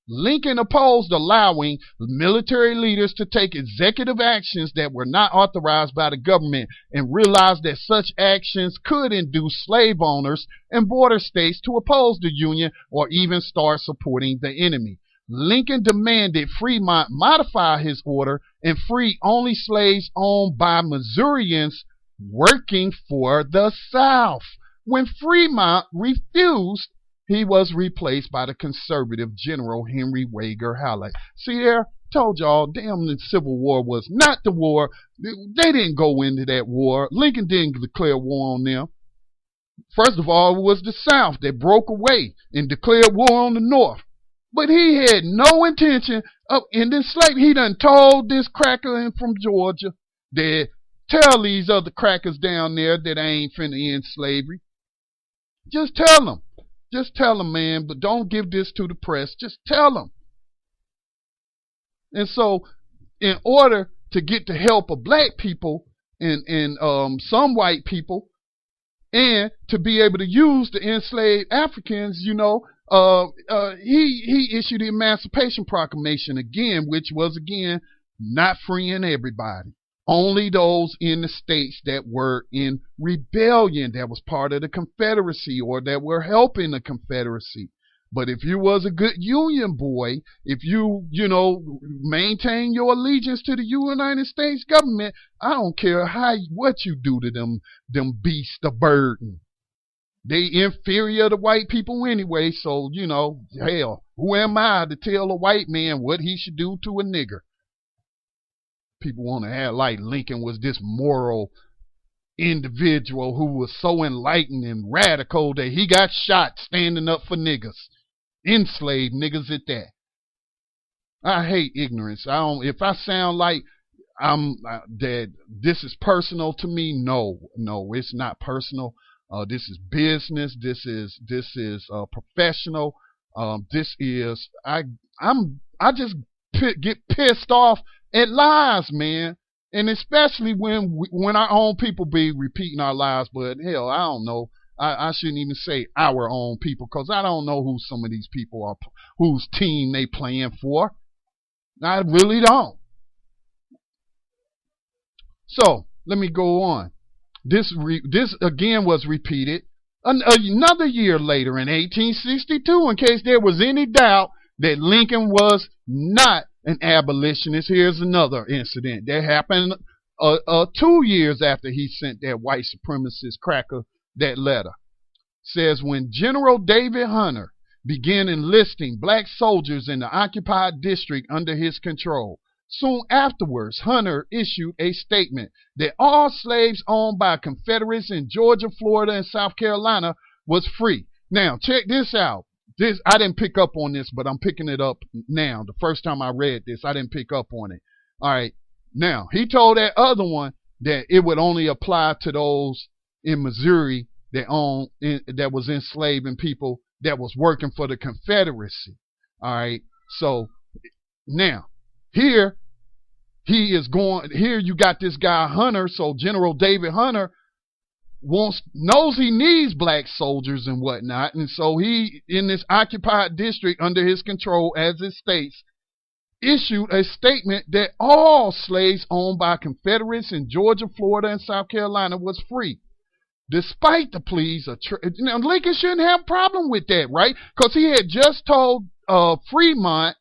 Lincoln opposed allowing military leaders to take executive actions that were not authorized by the government and realized that such actions could induce slave owners and border states to oppose the Union or even start supporting the enemy. Lincoln demanded Fremont modify his order and free only slaves owned by Missourians working for the South. When Fremont refused, he was replaced by the conservative General Henry Wager Halleck. See there? Told y'all, damn, the Civil War was not the war. They didn't go into that war. Lincoln didn't declare war on them. First of all, it was the South that broke away and declared war on the North. But he had no intention of ending slavery. He done told this cracker from Georgia that tell these other crackers down there that I ain't finna end slavery. Just tell them. Just tell them, man. But don't give this to the press. Just tell them. And so, in order to get the help of black people and some white people, and to be able to use the enslaved Africans, he issued the Emancipation Proclamation again, which was again not freeing everybody. Only those in the states that were in rebellion, that was part of the Confederacy or that were helping the Confederacy. But if you was a good Union boy, if you maintain your allegiance to the United States government, I don't care what you do to them beasts of burden. They inferior to white people anyway, so, hell, who am I to tell a white man what he should do to a nigger? People want to act like Lincoln was this moral individual who was so enlightened and radical that he got shot standing up for niggas. Enslaved niggas at that. I hate ignorance. If I sound like that this is personal to me, no, it's not personal. This is business. This is professional. I just get pissed off at lies, man, and especially when our own people be repeating our lies. But hell, I don't know. I shouldn't even say our own people, because I don't know who some of these people are, whose team they playing for. I really don't. So let me go on. This again was repeated another year later in 1862, in case there was any doubt that Lincoln was not an abolitionist. Here's another incident that happened 2 years after he sent that white supremacist cracker that letter. Says, when General David Hunter began enlisting black soldiers in the occupied district under his control, soon afterwards Hunter issued a statement that all slaves owned by Confederates in Georgia, Florida, and South Carolina was free. Now, check this out. I didn't pick up on this, but I'm picking it up now. The first time I read this, I didn't pick up on it. All right. Now, he told that other one that it would only apply to those in Missouri that was enslaving people that was working for the Confederacy. All right. So now here you got this guy Hunter. So General David Hunter knows he needs black soldiers and whatnot, and so he, in this occupied district under his control, as it states, issued a statement that all slaves owned by Confederates in Georgia, Florida, and South Carolina was free. Despite the pleas of Lincoln shouldn't have a problem with that, right? Because he had just told Fremont,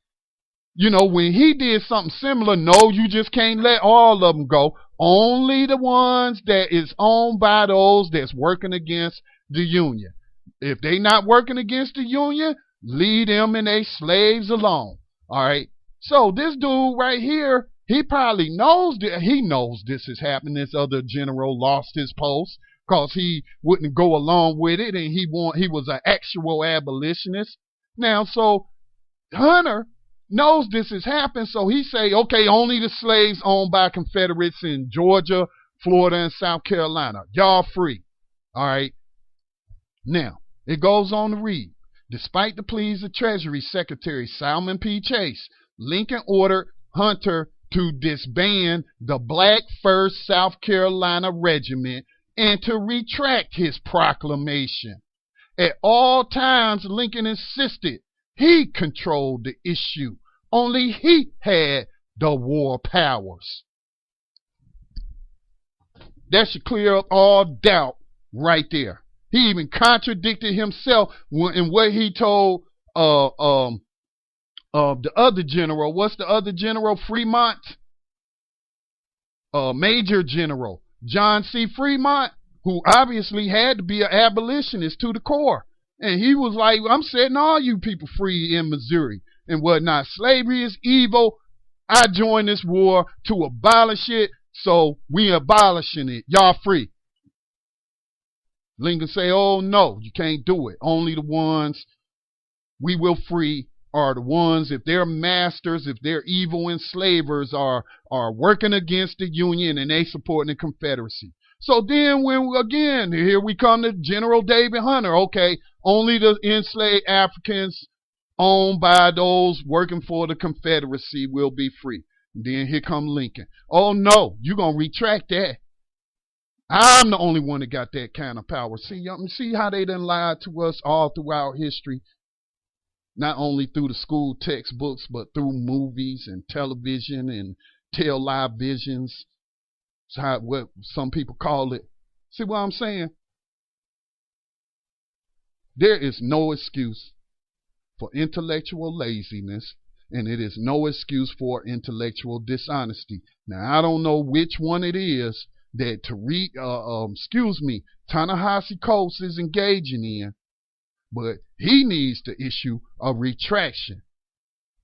when he did something similar, no, you just can't let all of them go. Only the ones that is owned by those that's working against the Union. If they not working against the Union, leave them and they slaves alone. All right. So this dude right here, he probably knows that he knows this is happening. This other general lost his post because he wouldn't go along with it, and he was an actual abolitionist. Now, so Hunter knows this has happened, so he say, okay, only the slaves owned by Confederates in Georgia, Florida, and South Carolina, y'all free. All right. Now, it goes on to read, despite the pleas of Treasury Secretary Salmon P. Chase, Lincoln ordered Hunter to disband the Black 1st South Carolina Regiment and to retract his proclamation. At all times, Lincoln insisted he controlled the issue. Only he had the war powers. That should clear up all doubt right there. He even contradicted himself in what he told The other general, what's the other general? Fremont? Major General John C. Fremont, who obviously had to be an abolitionist to the core. And he was like, I'm setting all you people free in Missouri and whatnot. Slavery is evil. I joined this war to abolish it, so we abolishing it. Y'all free. Lincoln say, oh no, you can't do it. Only the ones we will free are the ones, if their masters, if their evil enslavers are working against the Union and they supporting the Confederacy. So then again, here we come to General David Hunter. Okay, only the enslaved Africans owned by those working for the Confederacy will be free. And then here come Lincoln. Oh no, you're going to retract that. I'm the only one that got that kind of power. See how they done lied to us all throughout history. Not only through the school textbooks, but through movies and television and live visions. It's what some people call it. See what I'm saying? There is no excuse for intellectual laziness, and it is no excuse for intellectual dishonesty. Now, I don't know which one it is that Ta-Nehisi Coates is engaging in, but he needs to issue a retraction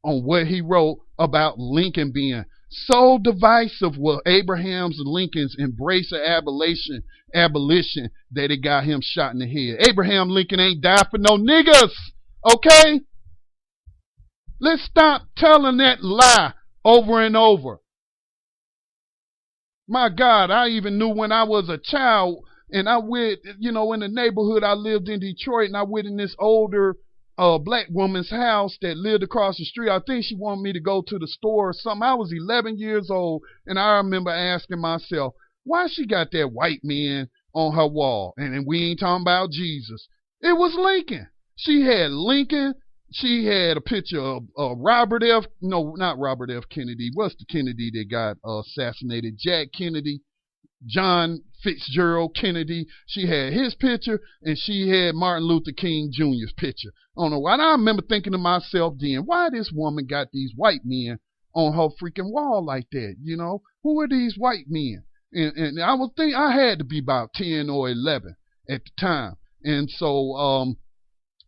on what he wrote about Lincoln being so divisive with Abraham Lincoln's embrace of abolition that it got him shot in the head. Abraham Lincoln ain't died for no niggas, okay? Let's stop telling that lie over and over. My God, I even knew when I was a child, and I went, in the neighborhood I lived in Detroit, and I went in this older black woman's house that lived across the street. I think she wanted me to go to the store or something. I was 11 years old, and I remember asking myself, why she got that white man on her wall? And we ain't talking about Jesus. It was Lincoln. She had Lincoln. She had a picture of Robert F. No, not Robert F. Kennedy. What's the Kennedy that got assassinated? Jack Kennedy. John Fitzgerald Kennedy. She had his picture, and she had Martin Luther King Jr.'s picture. I don't know why. I remember thinking to myself then, why this woman got these white men on her freaking wall like that? Who are these white men? And I would think I had to be about 10 or 11 at the time. And so,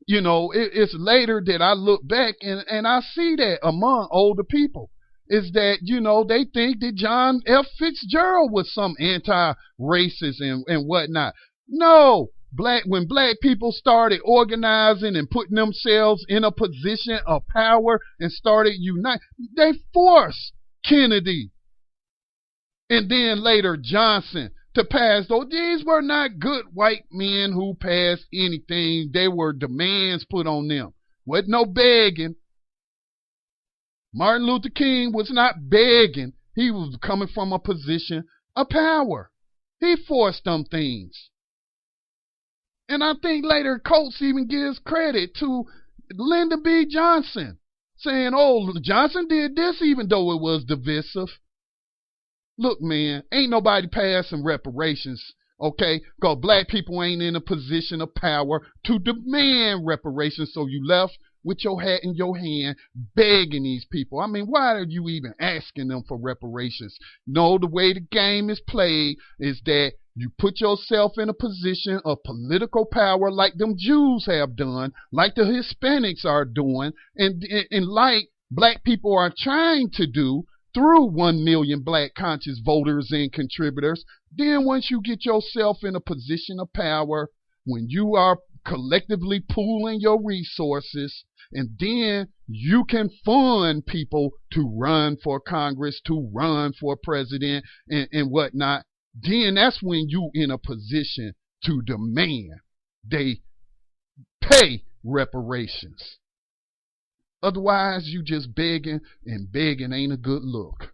it's later that I look back and I see that among older people. Is that, they think that John F. Fitzgerald was some anti-racist and whatnot. No, when black people started organizing and putting themselves in a position of power and started uniting, they forced Kennedy and then later Johnson to pass. Though these were not good white men who passed anything. They were demands put on them. Wasn't no begging. Martin Luther King was not begging. He was coming from a position of power. He forced them things. And I think later Coates even gives credit to Lyndon B. Johnson, saying, oh, Johnson did this even though it was divisive. Look, man, ain't nobody passing reparations, okay? Because black people ain't in a position of power to demand reparations, so you left with your hat in your hand, begging these people. I mean, why are you even asking them for reparations? No, the way the game is played is that you put yourself in a position of political power like them Jews have done, like the Hispanics are doing, and like black people are trying to do through 1 million black conscious voters and contributors. Then once you get yourself in a position of power, when you are collectively pooling your resources, and then you can fund people to run for Congress, to run for president and whatnot, then that's when you in a position to demand they pay reparations. Otherwise, you just begging, and begging ain't a good look.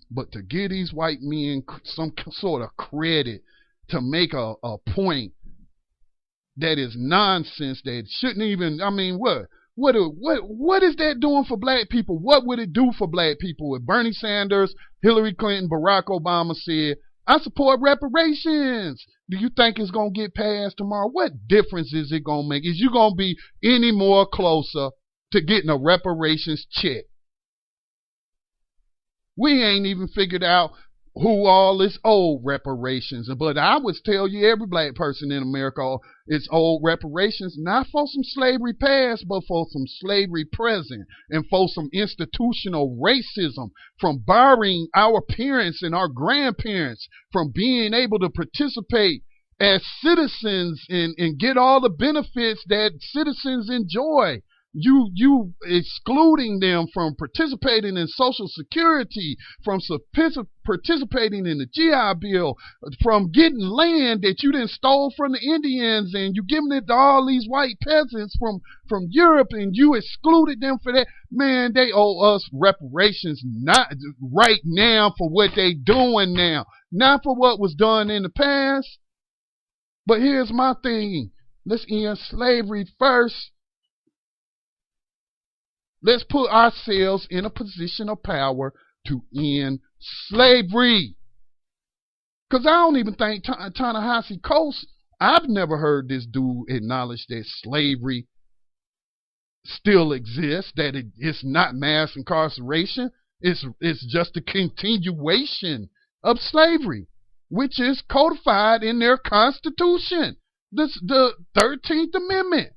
But to give these white men some sort of credit to make a point that is nonsense, that shouldn't even, I mean, what is that doing for black people? What would it do for black people if Bernie Sanders, Hillary Clinton, Barack Obama said, I support reparations? Do you think it's going to get passed tomorrow? What difference is it going to make? Is you going to be any more closer to getting a reparations check. We ain't even figured out who all is owed reparations. But I would tell you, every black person in America is owed reparations, not for some slavery past, but for some slavery present, and for some institutional racism, from barring our parents and our grandparents from being able to participate as citizens and get all the benefits that citizens enjoy. You excluding them from participating in Social Security, from participating in the GI Bill, from getting land that you done stole from the Indians, and you giving it to all these white peasants from Europe, and you excluded them for that. Man, they owe us reparations, not right now for what they doing now, not for what was done in the past. But here's my thing. Let's end slavery first. Let's put ourselves in a position of power to end slavery. Because I don't even think Ta-Nehisi Coates, I've never heard this dude acknowledge that slavery still exists, that it's not mass incarceration. It's just a continuation of slavery, which is codified in their Constitution, the 13th Amendment.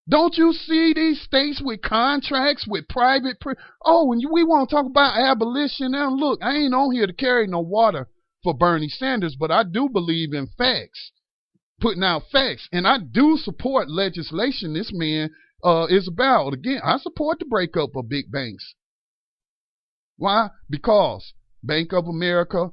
Don't you see these states with contracts with private? And we want to talk about abolition. Now, look, I ain't on here to carry no water for Bernie Sanders, but I do believe in facts, putting out facts. And I do support legislation this man is about. Again, I support the breakup of big banks. Why? Because Bank of America,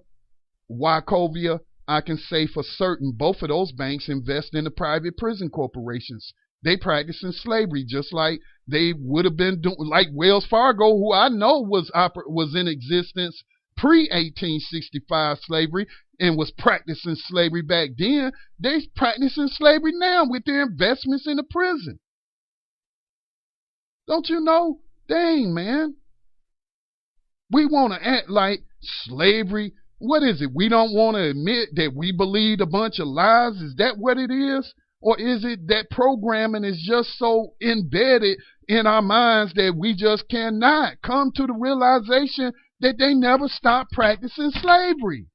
Wachovia, I can say for certain both of those banks invest in the private prison corporations. They practicing slavery just like they would have been doing, like Wells Fargo, who I know was in existence pre-1865 slavery and was practicing slavery back then. They practicing slavery now with their investments in the prison. Don't you know? Dang, man. We want to act like slavery. What is it? We don't want to admit that we believed a bunch of lies? Is that what it is? Or is it that programming is just so embedded in our minds that we just cannot come to the realization that they never stopped practicing slavery?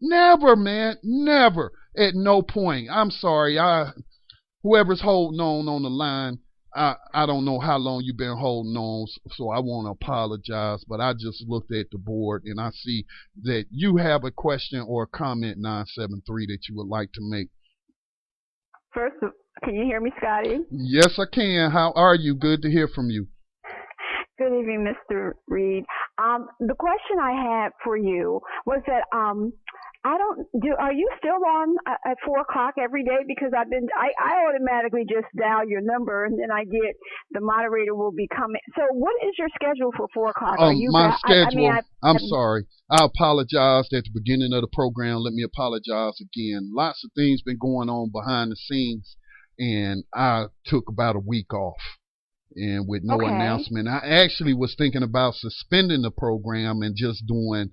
Never, man. Never. At no point. I'm sorry. Whoever's holding on the line, I don't know how long you've been holding on, so I want to apologize, but I just looked at the board and I see that you have a question or a comment, 973, that you would like to make. First, can you hear me, Scotty? Yes, I can. How are you? Good to hear from you. Good evening, Mr. Reed. The question I had for you was that are you still on at 4 o'clock every day? Because I automatically just dial your number and then I get the moderator will be coming. So what is your schedule for 4 o'clock? I'm sorry. I apologized at the beginning of the program. Let me apologize again. Lots of things been going on behind the scenes, and I took about a week off. And with no announcement. I actually was thinking about suspending the program and just doing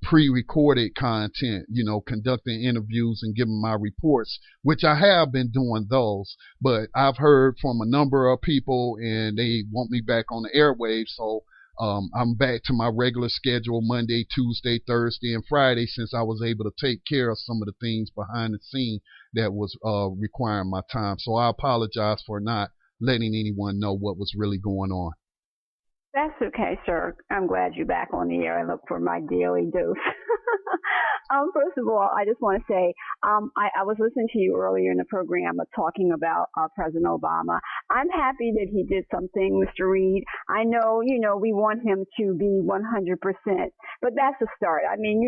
pre-recorded content, conducting interviews and giving my reports, which I have been doing those. But I've heard from a number of people and they want me back on the airwaves. So I'm back to my regular schedule Monday, Tuesday, Thursday, and Friday, since I was able to take care of some of the things behind the scene that was requiring my time. So I apologize for not letting anyone know what was really going on. That's okay, sir. I'm glad you're back on the air. I look for my daily dose. First of all, I just want to say I was listening to you earlier in the program talking about President Obama. I'm happy that he did something, Mr. Reed. I know, we want him to be 100%, but that's a start. I mean,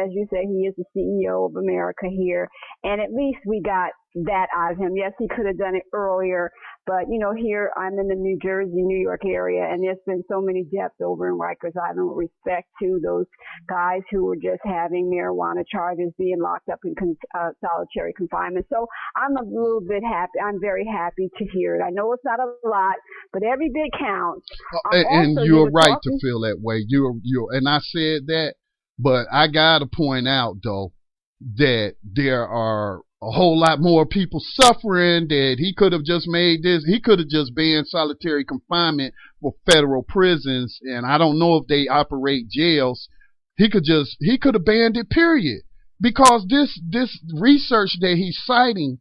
as you say, he is the CEO of America here, and at least we got that out of him. Yes, he could have done it earlier, but here I'm in the New Jersey, New York area, and there's been so many deaths over in Rikers Island with respect to those guys who were just having marijuana charges, being locked up in solitary confinement. So I'm a little bit happy. I'm very happy to hear it. I know it's not a lot, but every bit counts. And you're right to feel that way. And I said that, but I gotta point out though that there are a whole lot more people suffering, that he could have just made this. He could have just banned solitary confinement for federal prisons, and I don't know if they operate jails. He could have banned it, period. Because this research that he's citing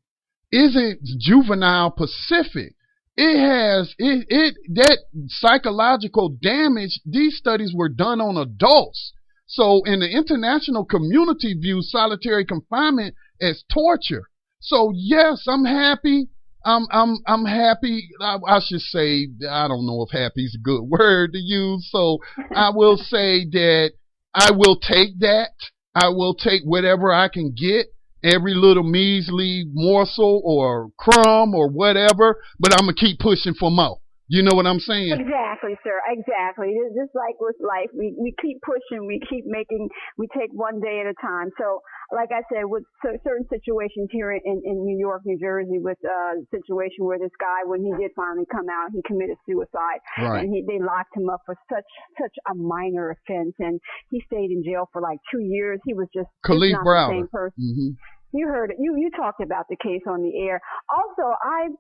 isn't juvenile specific. It has that psychological damage. These studies were done on adults. So in the international community views solitary confinement as torture. So yes, I'm happy. I'm happy. I should say, I don't know if happy is a good word to use. So I will say that I will take that. I will take whatever I can get, every little measly morsel or crumb or whatever, but I'm going to keep pushing for more. You know what I'm saying? Exactly, sir. Exactly. It's just like with life. We keep pushing. We keep making, we take one day at a time. So, like I said, with certain situations here in New York, New Jersey, with a situation where this guy, when he did finally come out, he committed suicide. Right. And they locked him up for such a minor offense. And he stayed in jail for like 2 years. He was just Khalid not Browder. the same person. Mm-hmm. You heard it. You talked about the case on the air. Also, I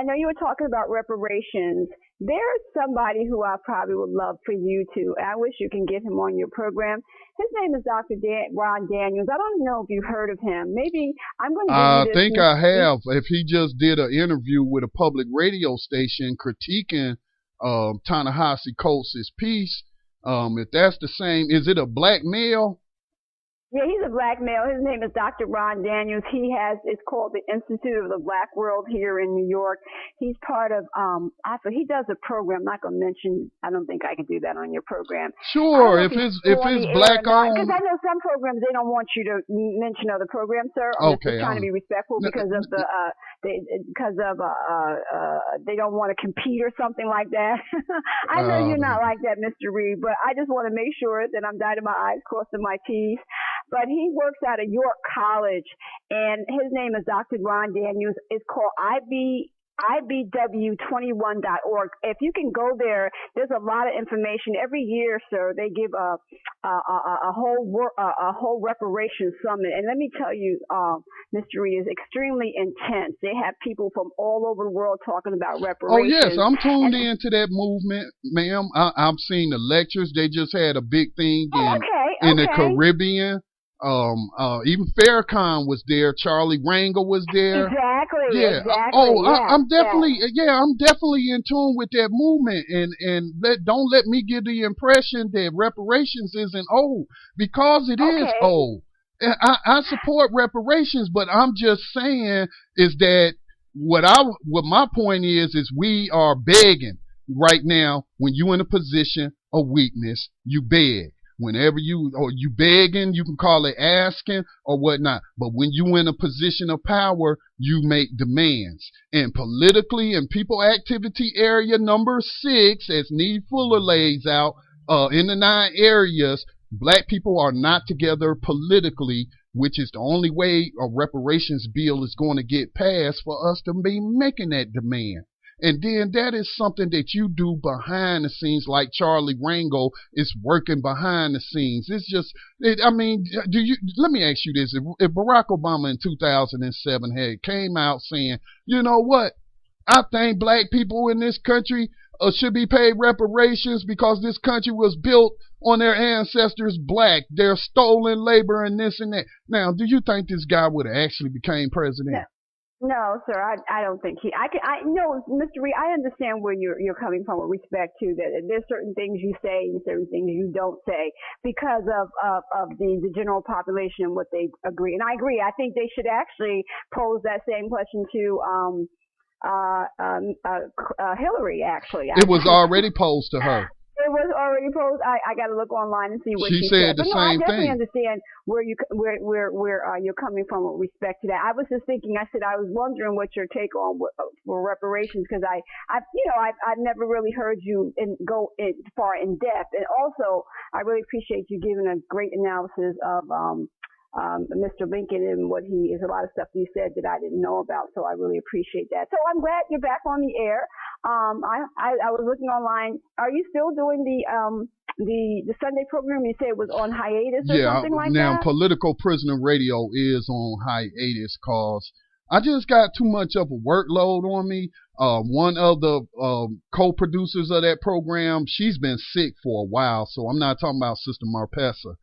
know you were talking about reparations. There's somebody who I probably would love for you to. I wish you can get him on your program. His name is Dr. Ron Daniels. I don't know if you've heard of him. Maybe I'm going to give you this. I think I have. If he just did an interview with a public radio station critiquing Ta-Nehisi Coates' piece, if that's the same, is it a black male? Yeah, he's a black male. His name is Dr. Ron Daniels. It's called the Institute of the Black World here in New York. He's part of, he does a program. I'm not going to mention, I don't think I can do that on your program. Sure, if it's black owned. Because I know some programs, they don't want you to mention other programs, sir. I'm just trying to be respectful because of they don't want to compete or something like that. I know you're not like that, Mr. Reed, but I just want to make sure that I'm dotting my I's, crossing my T's. But he works out of York College, and his name is Dr. Ron Daniels. It's called IBW21.org. If you can go there, there's a lot of information. Every year, sir, they give a whole reparations summit. And let me tell you, Mr. Reed, is extremely intense. They have people from all over the world talking about reparations. Oh, yes, I'm tuned into that movement, ma'am. I've seen the lectures. They just had a big thing in the Caribbean. Even Farrakhan was there. Charlie Rangel was there. Exactly. Yeah. Exactly. I'm definitely in tune with that movement. And don't let me give the impression that reparations isn't old, because it is old. I support reparations, but I'm just saying is that what my point is we are begging right now. When you in a position of weakness, you beg. Whenever you begging, you can call it asking or whatnot. But when you in a position of power, you make demands. And politically, in people activity area number 6, as Need Fuller lays out, in the 9 areas, black people are not together politically, which is the only way a reparations bill is going to get passed for us to be making that demand. And then that is something that you do behind the scenes, like Charlie Rangel is working behind the scenes. It's just, let me ask you this. If Barack Obama in 2007 had came out saying, you know what, I think black people in this country should be paid reparations because this country was built on their ancestors black, their stolen labor and this and that. Now, do you think this guy would have actually became president? Yeah. No, sir, I don't think no, Mr. Reed, I understand where you're coming from with respect to that. There's certain things you say and certain things you don't say because of the general population and what they agree. And I agree. I think they should actually pose that same question to Hillary, actually. It was already posed to her. It was already posed. I got to look online and see what she said. The but same I definitely thing. understand where you're coming from with respect to that. I was just thinking. I was wondering what your take on for reparations, because I've never really heard you go far in depth. And also, I really appreciate you giving a great analysis of Mr. Lincoln and what there's a lot of stuff you said that I didn't know about, so I really appreciate that. So I'm glad you're back on the air. I was looking online. Are you still doing the Sunday program, you said it was on hiatus or something like now that? Political Prisoner Radio is on hiatus cause I just got too much of a workload on me. One of the co-producers of that program, she's been sick for a while, so I'm not talking about Sister Marpessa.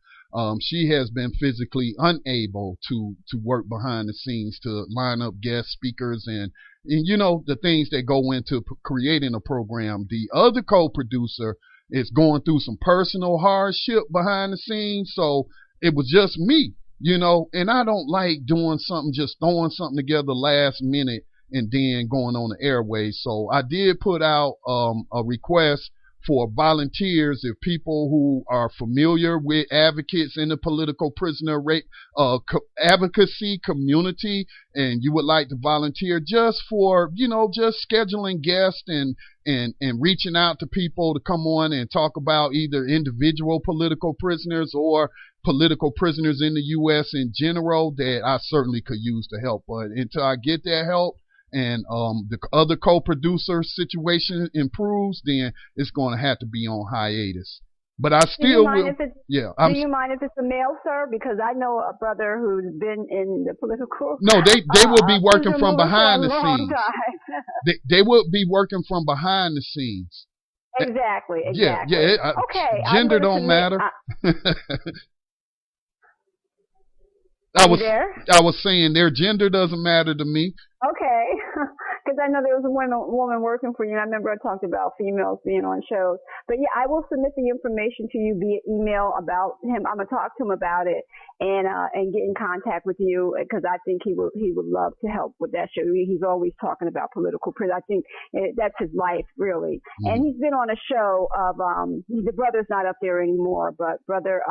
She has been physically unable to work behind the scenes to line up guest speakers and you know, the things that go into creating a program. The other co-producer is going through some personal hardship behind the scenes, so it was just me. You know, and I don't like doing something, just throwing something together last minute and then going on the airways. So I did put out a request for volunteers. If people who are familiar with advocates in the political prisoner advocacy community and you would like to volunteer just for, you know, just scheduling guests and reaching out to people to come on and talk about either individual political prisoners or political prisoners in the U.S. in general, that I certainly could use the help. But until I get that help and the other co-producer situation improves, then it's going to have to be on hiatus. But I still will. Yeah. Do you mind if it's a male, sir? Because I know a brother who's been in the political. No, they will be working from behind the scenes. They will be working from behind the scenes. Exactly. Yeah. Okay. Gender don't matter. I was saying their gender doesn't matter to me. Okay, because I know there was a woman working for you, and I remember I talked about females being on shows. But yeah, I will submit the information to you via email about him. I'm gonna talk to him about it and get in contact with you because I think he would love to help with that show. He's always talking about political prison. I think that's his life really. Mm-hmm. And he's been on a show of the brother's not up there anymore, but brother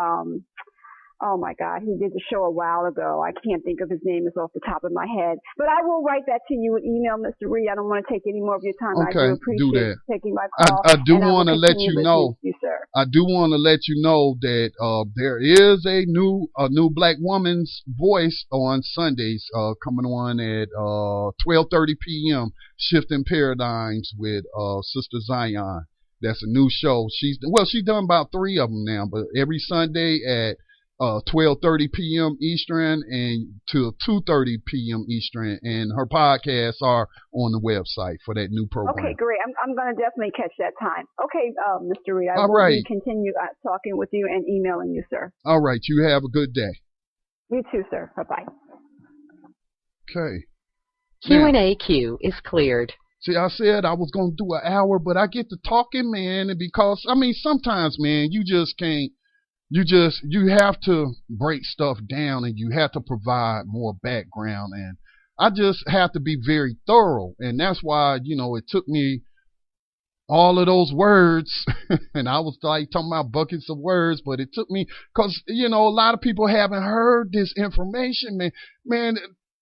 oh my God, he did the show a while ago. I can't think of his name, it's off the top of my head. But I will write that to you in email, Mr. Reed. I don't want to take any more of your time. Okay, I do appreciate taking my call. I do want to let you know. I do want to let you know that there is a new Black Woman's Voice on Sundays coming on at 12:30 p.m. Shifting Paradigms with Sister Zion. That's a new show. She's done about 3 of them now, but every Sunday at 12:30 p.m. Eastern and to 2:30 p.m. Eastern, and her podcasts are on the website for that new program. Okay, great. I'm going to definitely catch that time. Okay, Mr. Reed, I will continue talking with you and emailing you, sir. All right, you have a good day. You too, sir. Bye-bye. Okay. Q&A queue is cleared. See, I said I was going to do an hour, but I get to talking, man, and because, I mean, sometimes, man, you just can't. You have to break stuff down and you have to provide more background, and I just have to be very thorough, and that's why, you know, it took me all of those words and I was like talking about buckets of words, but it took me because, you know, a lot of people haven't heard this information, man.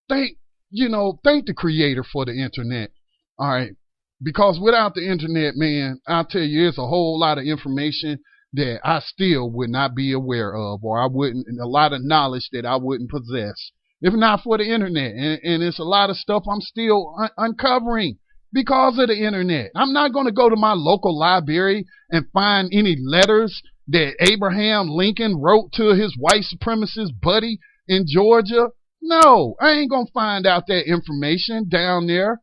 Thank the creator for the internet. All right, because without the internet, man, I'll tell you, there's a whole lot of information that I still would not be aware of, or I wouldn't, a lot of knowledge that I wouldn't possess if not for the internet. And it's a lot of stuff I'm still uncovering because of the internet. I'm not going to go to my local library and find any letters that Abraham Lincoln wrote to his white supremacist buddy in Georgia. No, I ain't going to find out that information down there.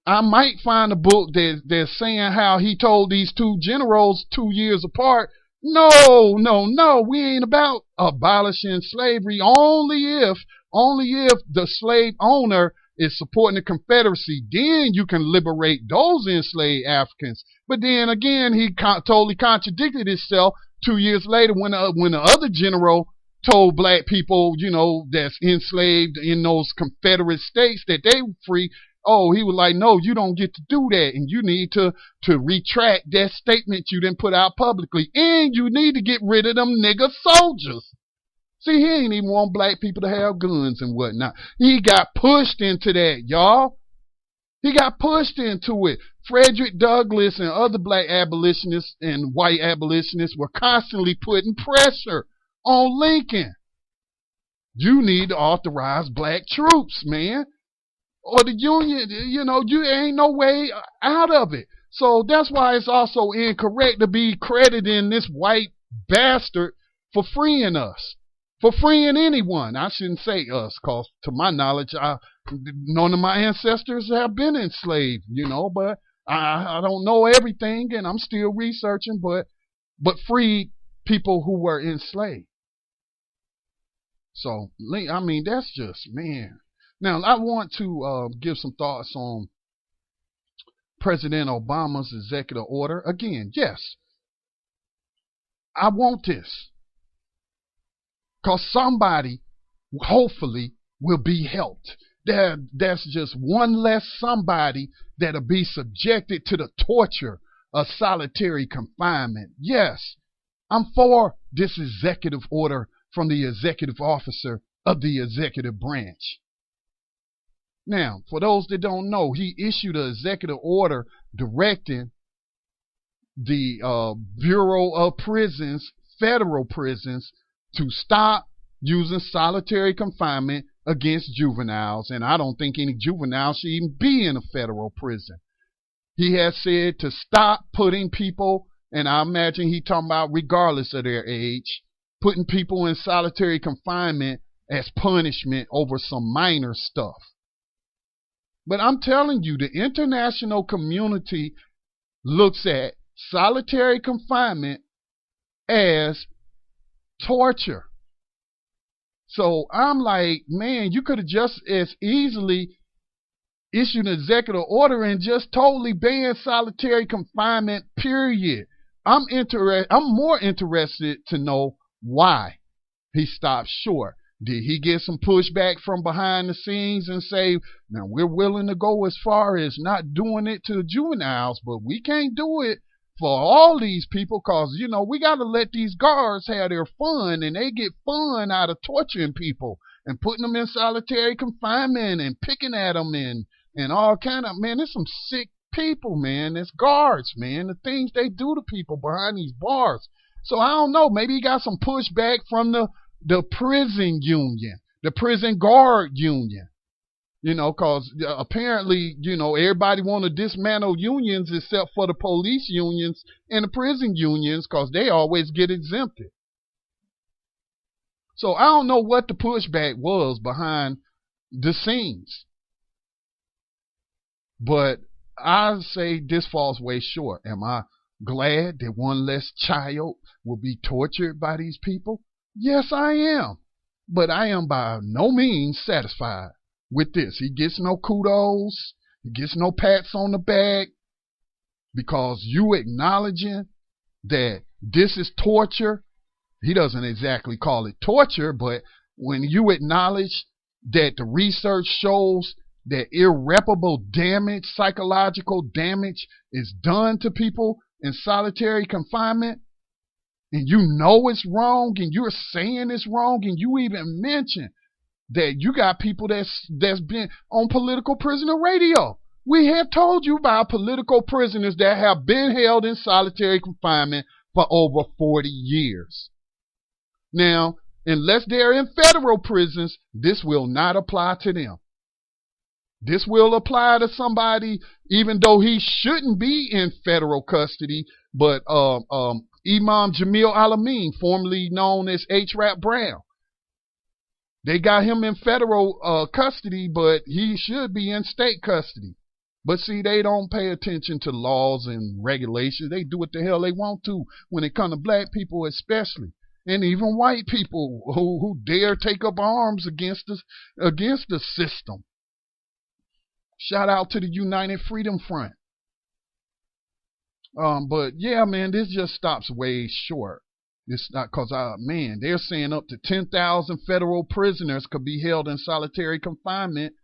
I might find a book that's saying how he told these 2 generals 2 years apart. No, we ain't about abolishing slavery only if the slave owner is supporting the Confederacy. Then you can liberate those enslaved Africans. But then again, he totally contradicted himself 2 years later when the other general told black people, you know, that's enslaved in those Confederate states that they were free. Oh, he was like, no, you don't get to do that, and you need to retract that statement you didn't put out publicly, and you need to get rid of them nigger soldiers. See, he ain't even want black people to have guns and whatnot. He got pushed into that, y'all. He got pushed into it. Frederick Douglass and other black abolitionists and white abolitionists were constantly putting pressure on Lincoln. You need to authorize black troops, man. Or the Union, you know, you ain't no way out of it. So that's why it's also incorrect to be crediting this white bastard for freeing us, for freeing anyone. I shouldn't say us, because to my knowledge, none of my ancestors have been enslaved, but I don't know everything, and I'm still researching, but freed people who were enslaved. So, I mean, that's just, man. Now, I want to give some thoughts on President Obama's executive order. Again, yes, I want this, because somebody, hopefully, will be helped. That's just one less somebody that'll be subjected to the torture of solitary confinement. Yes, I'm for this executive order from the executive officer of the executive branch. Now, for those that don't know, he issued an executive order directing the Bureau of Prisons, federal prisons, to stop using solitary confinement against juveniles. And I don't think any juvenile should even be in a federal prison. He has said to stop putting people, and I imagine he talking about regardless of their age, putting people in solitary confinement as punishment over some minor stuff. But I'm telling you, the international community looks at solitary confinement as torture. So I'm like, man, you could have just as easily issued an executive order and just totally banned solitary confinement, period. I'm more interested to know why he stopped short. Did he get some pushback from behind the scenes and say, now we're willing to go as far as not doing it to juveniles, but we can't do it for all these people, because, we got to let these guards have their fun, and they get fun out of torturing people and putting them in solitary confinement and picking at them and all kind of, man, there's some sick people, man. There's guards, man, the things they do to people behind these bars. So I don't know, maybe he got some pushback from the prison union, the prison guard union. Because apparently, everybody want to dismantle unions except for the police unions and the prison unions, because they always get exempted. So I don't know what the pushback was behind the scenes. But I say this falls way short. Am I glad that one less child will be tortured by these people? Yes, I am. But I am by no means satisfied with this. He gets no kudos. He gets no pats on the back, because you acknowledging that this is torture. He doesn't exactly call it torture, but when you acknowledge that the research shows that irreparable damage, psychological damage, is done to people in solitary confinement, and you know it's wrong, and you're saying it's wrong, and you even mention that you got people that's been on political prisoner radio. We have told you about political prisoners that have been held in solitary confinement for over 40 years. Now, unless they're in federal prisons, this will not apply to them. This will apply to somebody, even though he shouldn't be in federal custody, but Imam Jamil Al-Amin, formerly known as H. Rap Brown. They got him in federal custody, but he should be in state custody. But see, they don't pay attention to laws and regulations. They do what the hell they want to when it comes to black people especially. And even white people who dare take up arms against the system. Shout out to the United Freedom Front. But yeah, man, this just stops way short. It's not because, man, they're saying up to 10,000 federal prisoners could be held in solitary confinement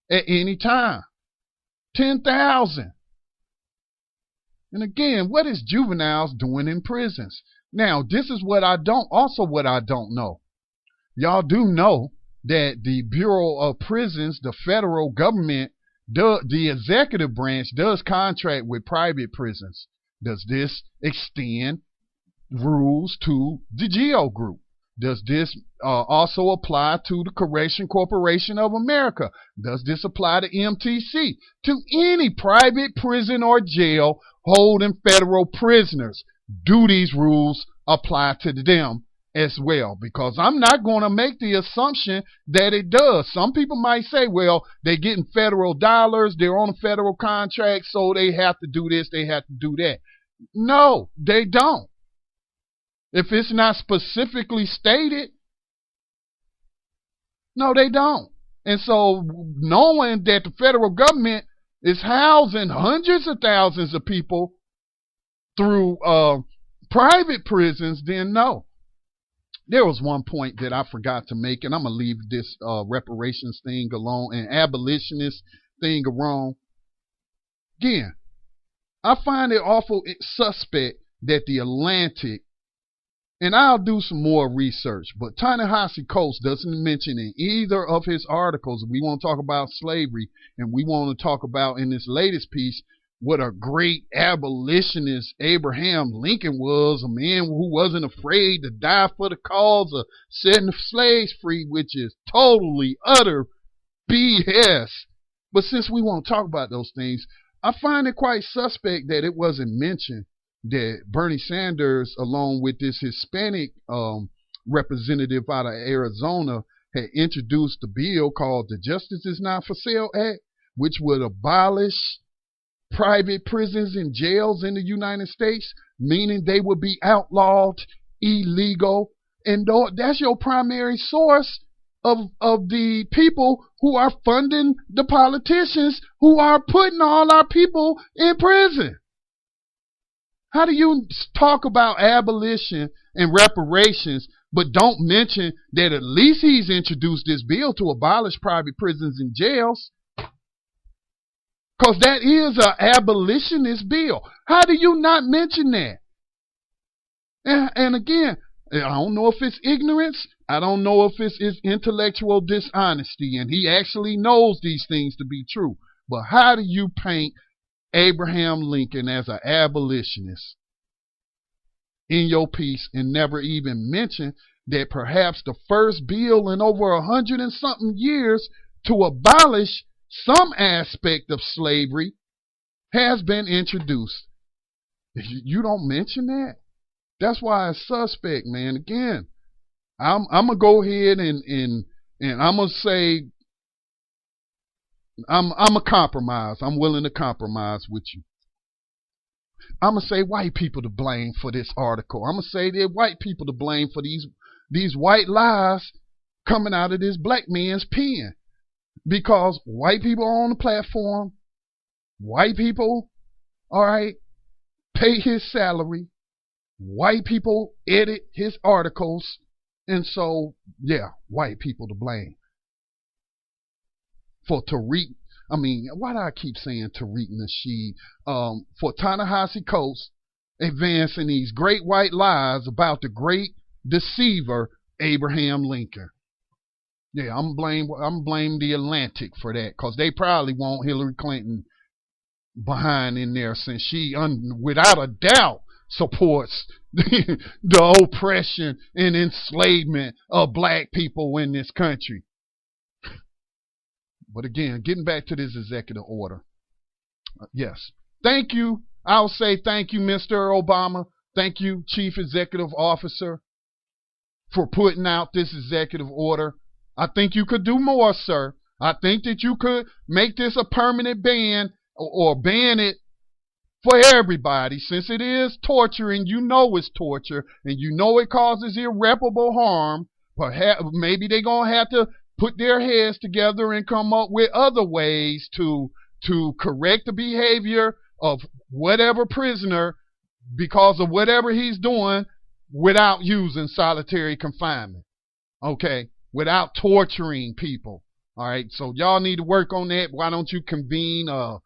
at any time. 10,000. And again, what is juveniles doing in prisons? Now, this is what I don't know. Y'all do know that the Bureau of Prisons, the federal government, the executive branch does contract with private prisons. Does this extend rules to the GEO Group? Does this also apply to the Correction Corporation of America? Does this apply to MTC? To any private prison or jail holding federal prisoners, do these rules apply to them as well? Because I'm not going to make the assumption that it does. Some people might say, well, they're getting federal dollars, they're on a federal contract, so they have to do this, they have to do that. No, they don't. If it's not specifically stated, no, they don't. And so knowing that the federal government is housing hundreds of thousands of people through private prisons, then no. There was one point that I forgot to make, and I'm going to leave this reparations thing alone and abolitionist thing alone. Again, I find it awful suspect that the Atlantic, and I'll do some more research, but Ta-Nehisi Coates doesn't mention in either of his articles. We want to talk about slavery, and we want to talk about in this latest piece what a great abolitionist Abraham Lincoln was, a man who wasn't afraid to die for the cause of setting the slaves free, which is totally utter BS. But since we want to talk about those things, I find it quite suspect that it wasn't mentioned that Bernie Sanders, along with this Hispanic representative out of Arizona, had introduced a bill called the Justice Is Not for Sale Act, which would abolish private prisons and jails in the United States, meaning they would be outlawed, illegal, and that's your primary source of the people who are funding the politicians who are putting all our people in prison. How do you talk about abolition and reparations, but don't mention that at least he's introduced this bill to abolish private prisons and jails? Because that is an abolitionist bill. How do you not mention that? And again, I don't know if it's ignorance. I don't know if it's intellectual dishonesty. And he actually knows these things to be true. But how do you paint Abraham Lincoln as an abolitionist in your piece and never even mention that perhaps the first bill in over 100 and something years to abolish some aspect of slavery has been introduced? You don't mention that? That's why it's suspect, man. Again, I'm gonna go ahead and I'm gonna say I'm a compromise. I'm willing to compromise with you. I'm gonna say white people to blame for this article. I'm gonna say they're white people to blame for these white lies coming out of this black man's pen. Because white people are on the platform, white people, all right, pay his salary, white people edit his articles, and so, yeah, white people to blame. For Tariq, why do I keep saying Tariq Nasheed? For Ta-Nehisi Coates advancing these great white lies about the great deceiver, Abraham Lincoln. Yeah, I'm blame the Atlantic for that, because they probably want Hillary Clinton behind in there, since she, without a doubt, supports the oppression and enslavement of black people in this country. But again, getting back to this executive order. Yes. Thank you. I'll say thank you, Mr. Obama. Thank you, Chief Executive Officer, for putting out this executive order. I think you could do more, sir. I think that you could make this a permanent ban, or ban it for everybody, since it is torture, and you know it's torture, and you know it causes irreparable harm. Perhaps maybe they're going to have to put their heads together and come up with other ways to correct the behavior of whatever prisoner because of whatever he's doing without using solitary confinement. Okay? Without torturing people. All right, so y'all need to work on that. Why don't you convene a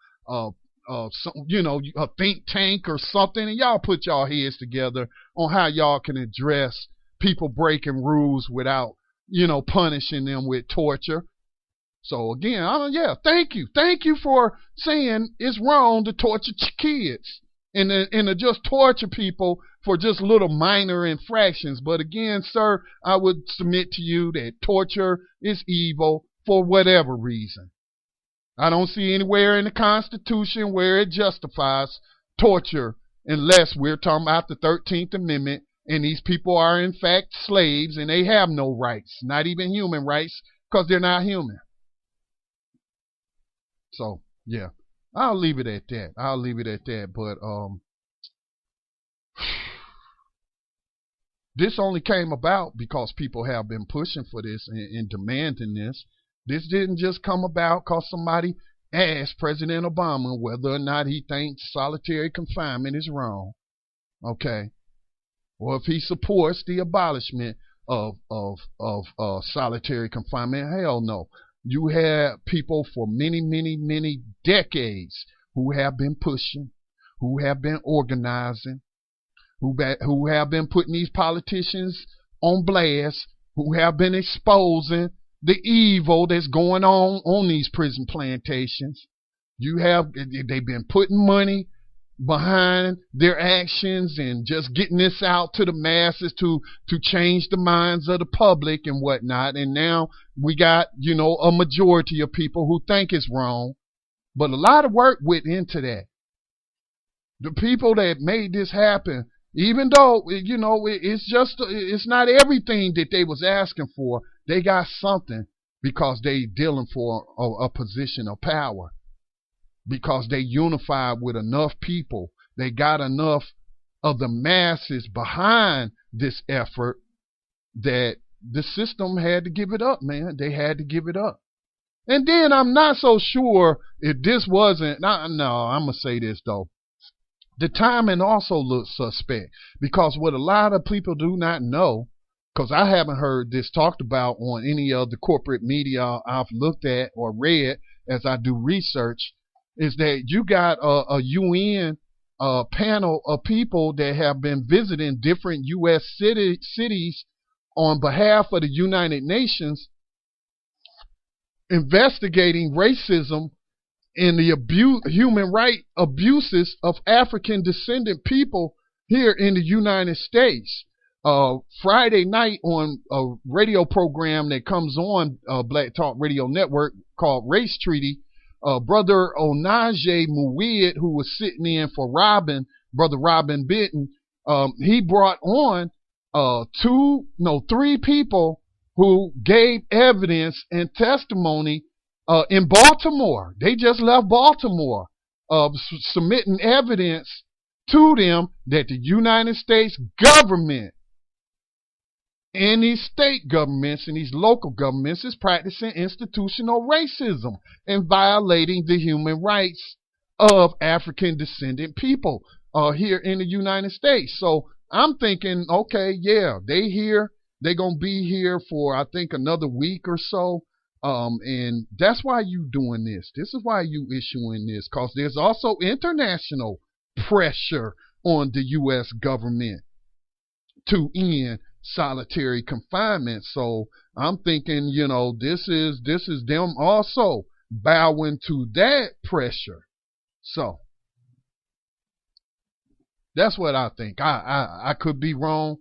think tank or something, and y'all put y'all heads together on how y'all can address people breaking rules without, punishing them with torture. So again, thank you for saying it's wrong to torture kids and to just torture people for just little minor infractions. But again, sir, I would submit to you that torture is evil for whatever reason. I don't see anywhere in the Constitution where it justifies torture unless we're talking about the 13th Amendment and these people are in fact slaves and they have no rights, not even human rights, because they're not human. So, yeah, I'll leave it at that. But this only came about because people have been pushing for this and demanding this. This didn't just come about because somebody asked President Obama whether or not he thinks solitary confinement is wrong. Okay. Or if he supports the abolishment of solitary confinement. Hell no. You have people for many decades who have been pushing, who have been organizing, who have been putting these politicians on blast, who have been exposing the evil that's going on these prison plantations. They've been putting money behind their actions and just getting this out to the masses to change the minds of the public and whatnot. And now we got, a majority of people who think it's wrong. But a lot of work went into that. The people that made this happen, even though, it's not everything that they was asking for, they got something because they dealing for a position of power. Because they unified with enough people. They got enough of the masses behind this effort that the system had to give it up, man. They had to give it up. And then I'm not so sure if this wasn't, no, I'm going to say this though. The timing also looks suspect because what a lot of people do not know, because I haven't heard this talked about on any of the corporate media I've looked at or read as I do research, is that you got a UN panel of people that have been visiting different U.S. cities on behalf of the United Nations, investigating racism and the human right abuses of African descendant people here in the United States. Friday night on a radio program that comes on Black Talk Radio Network called Race Treaty, Brother Onaje Muwid, who was sitting in for Brother Robin Benton, he brought on 3 people who gave evidence and testimony in Baltimore. They just left Baltimore, submitting evidence to them that the United States government and these state governments and these local governments is practicing institutional racism and violating the human rights of African descendant people here in the United States. So I'm thinking, okay, yeah, they're going to be here for, I think, another week or so. And that's why you doing this. This is why you issuing this, because there's also international pressure on the U.S. government to end solitary confinement. So I'm thinking, this is them also bowing to that pressure. So that's what I think. I could be wrong.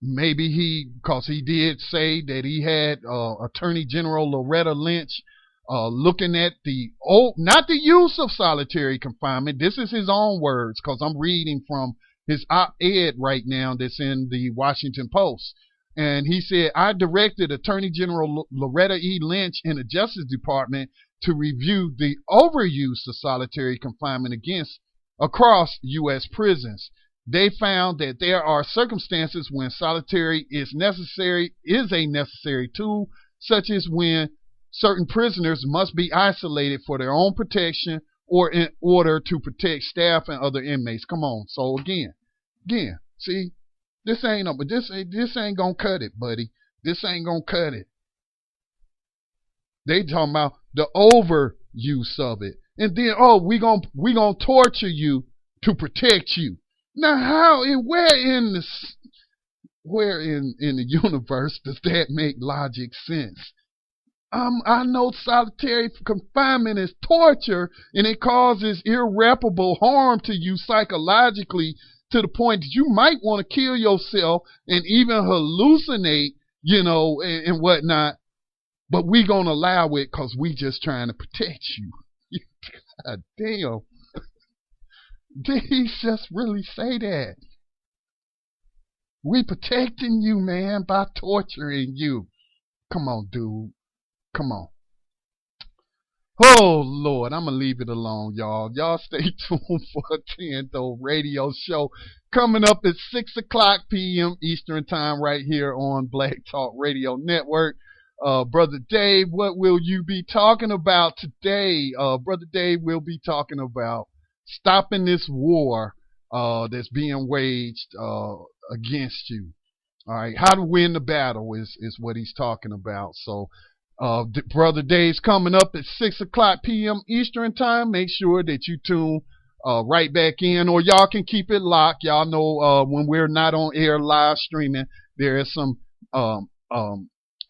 Maybe because he did say that he had Attorney General Loretta Lynch looking at not the use of solitary confinement. This is his own words, because I'm reading from his op-ed right now that's in the Washington Post. And he said, I directed Attorney General Loretta E. Lynch in the Justice Department to review the overuse of solitary confinement across U.S. prisons. They found that there are circumstances when solitary is a necessary tool, such as when certain prisoners must be isolated for their own protection or in order to protect staff and other inmates. Come on. So again, see, this ain't gonna cut it, buddy. This ain't gonna cut it. They talking about the overuse of it. And then, we gonna torture you to protect you. Now where in the universe does that make logic sense? I know solitary confinement is torture, and it causes irreparable harm to you psychologically to the point that you might want to kill yourself and even hallucinate, and whatnot. But we gonna allow it because we just trying to protect you. God damn. Did he just really say that? We protecting you, man, by torturing you. Come on, dude. Come on. Oh, Lord, I'm going to leave it alone, y'all. Y'all stay tuned for a Tando radio show coming up at 6 o'clock p.m. Eastern Time right here on Black Talk Radio Network. Brother Dave, what will you be talking about today? Brother Dave will be talking about stopping this war that's being waged against you. All right, how to win the battle is what he's talking about. So, Brother Dave's coming up at 6 o'clock p.m. Eastern Time. Make sure that you tune right back in, or y'all can keep it locked. Y'all know when we're not on air live streaming, there is some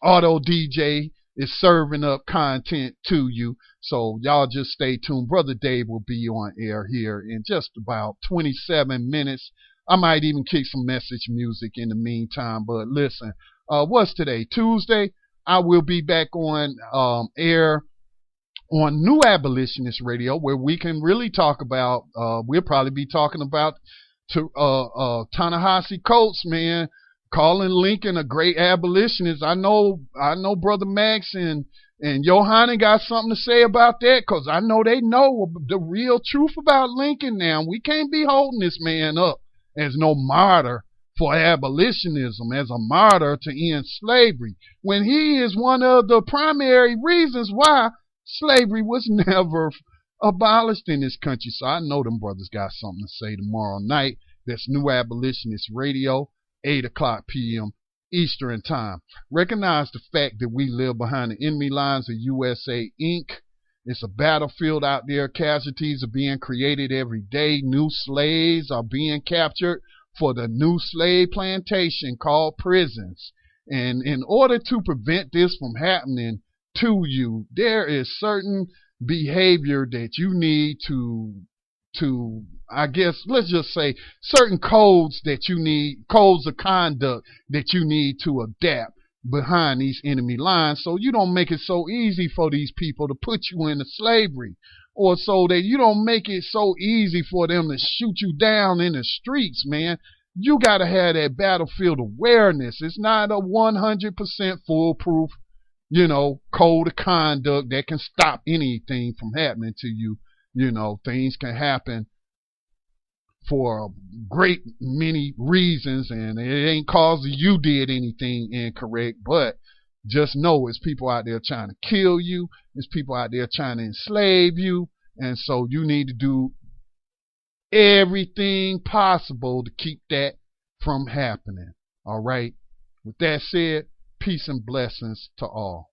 auto DJ is serving up content to you. So y'all just stay tuned. Brother Dave will be on air here in just about 27 minutes. I might even kick some message music in the meantime. But listen, what's today? Tuesday. I will be back on air on New Abolitionist Radio, where we can really talk about, we'll probably be talking about Ta-Nehisi Coates, man, calling Lincoln a great abolitionist. I know Brother Max and Johanna got something to say about that, because I know they know the real truth about Lincoln now. We can't be holding this man up as no martyr for abolitionism, as a martyr to end slavery, when he is one of the primary reasons why slavery was never abolished in this country. So I know them brothers got something to say tomorrow night. That's New Abolitionist Radio, 8 o'clock p.m. Eastern Time. Recognize the fact that we live behind the enemy lines of USA Inc. It's a battlefield out there. Casualties are being created every day. New slaves are being captured for the new slave plantation called prisons. And in order to prevent this from happening to you, there is certain behavior that you need to I guess, let's just say, certain codes of conduct that you need to adapt behind these enemy lines, so you don't make it so easy for these people to put you into slavery, or so that you don't make it so easy for them to shoot you down in the streets, man. You got to have that battlefield awareness. It's not a 100% foolproof, code of conduct that can stop anything from happening to you. Things can happen for a great many reasons, and it ain't cause you did anything incorrect, but just know it's people out there trying to kill you. It's people out there trying to enslave you, and so you need to do everything possible to keep that from happening. All right. With that said, peace and blessings to all.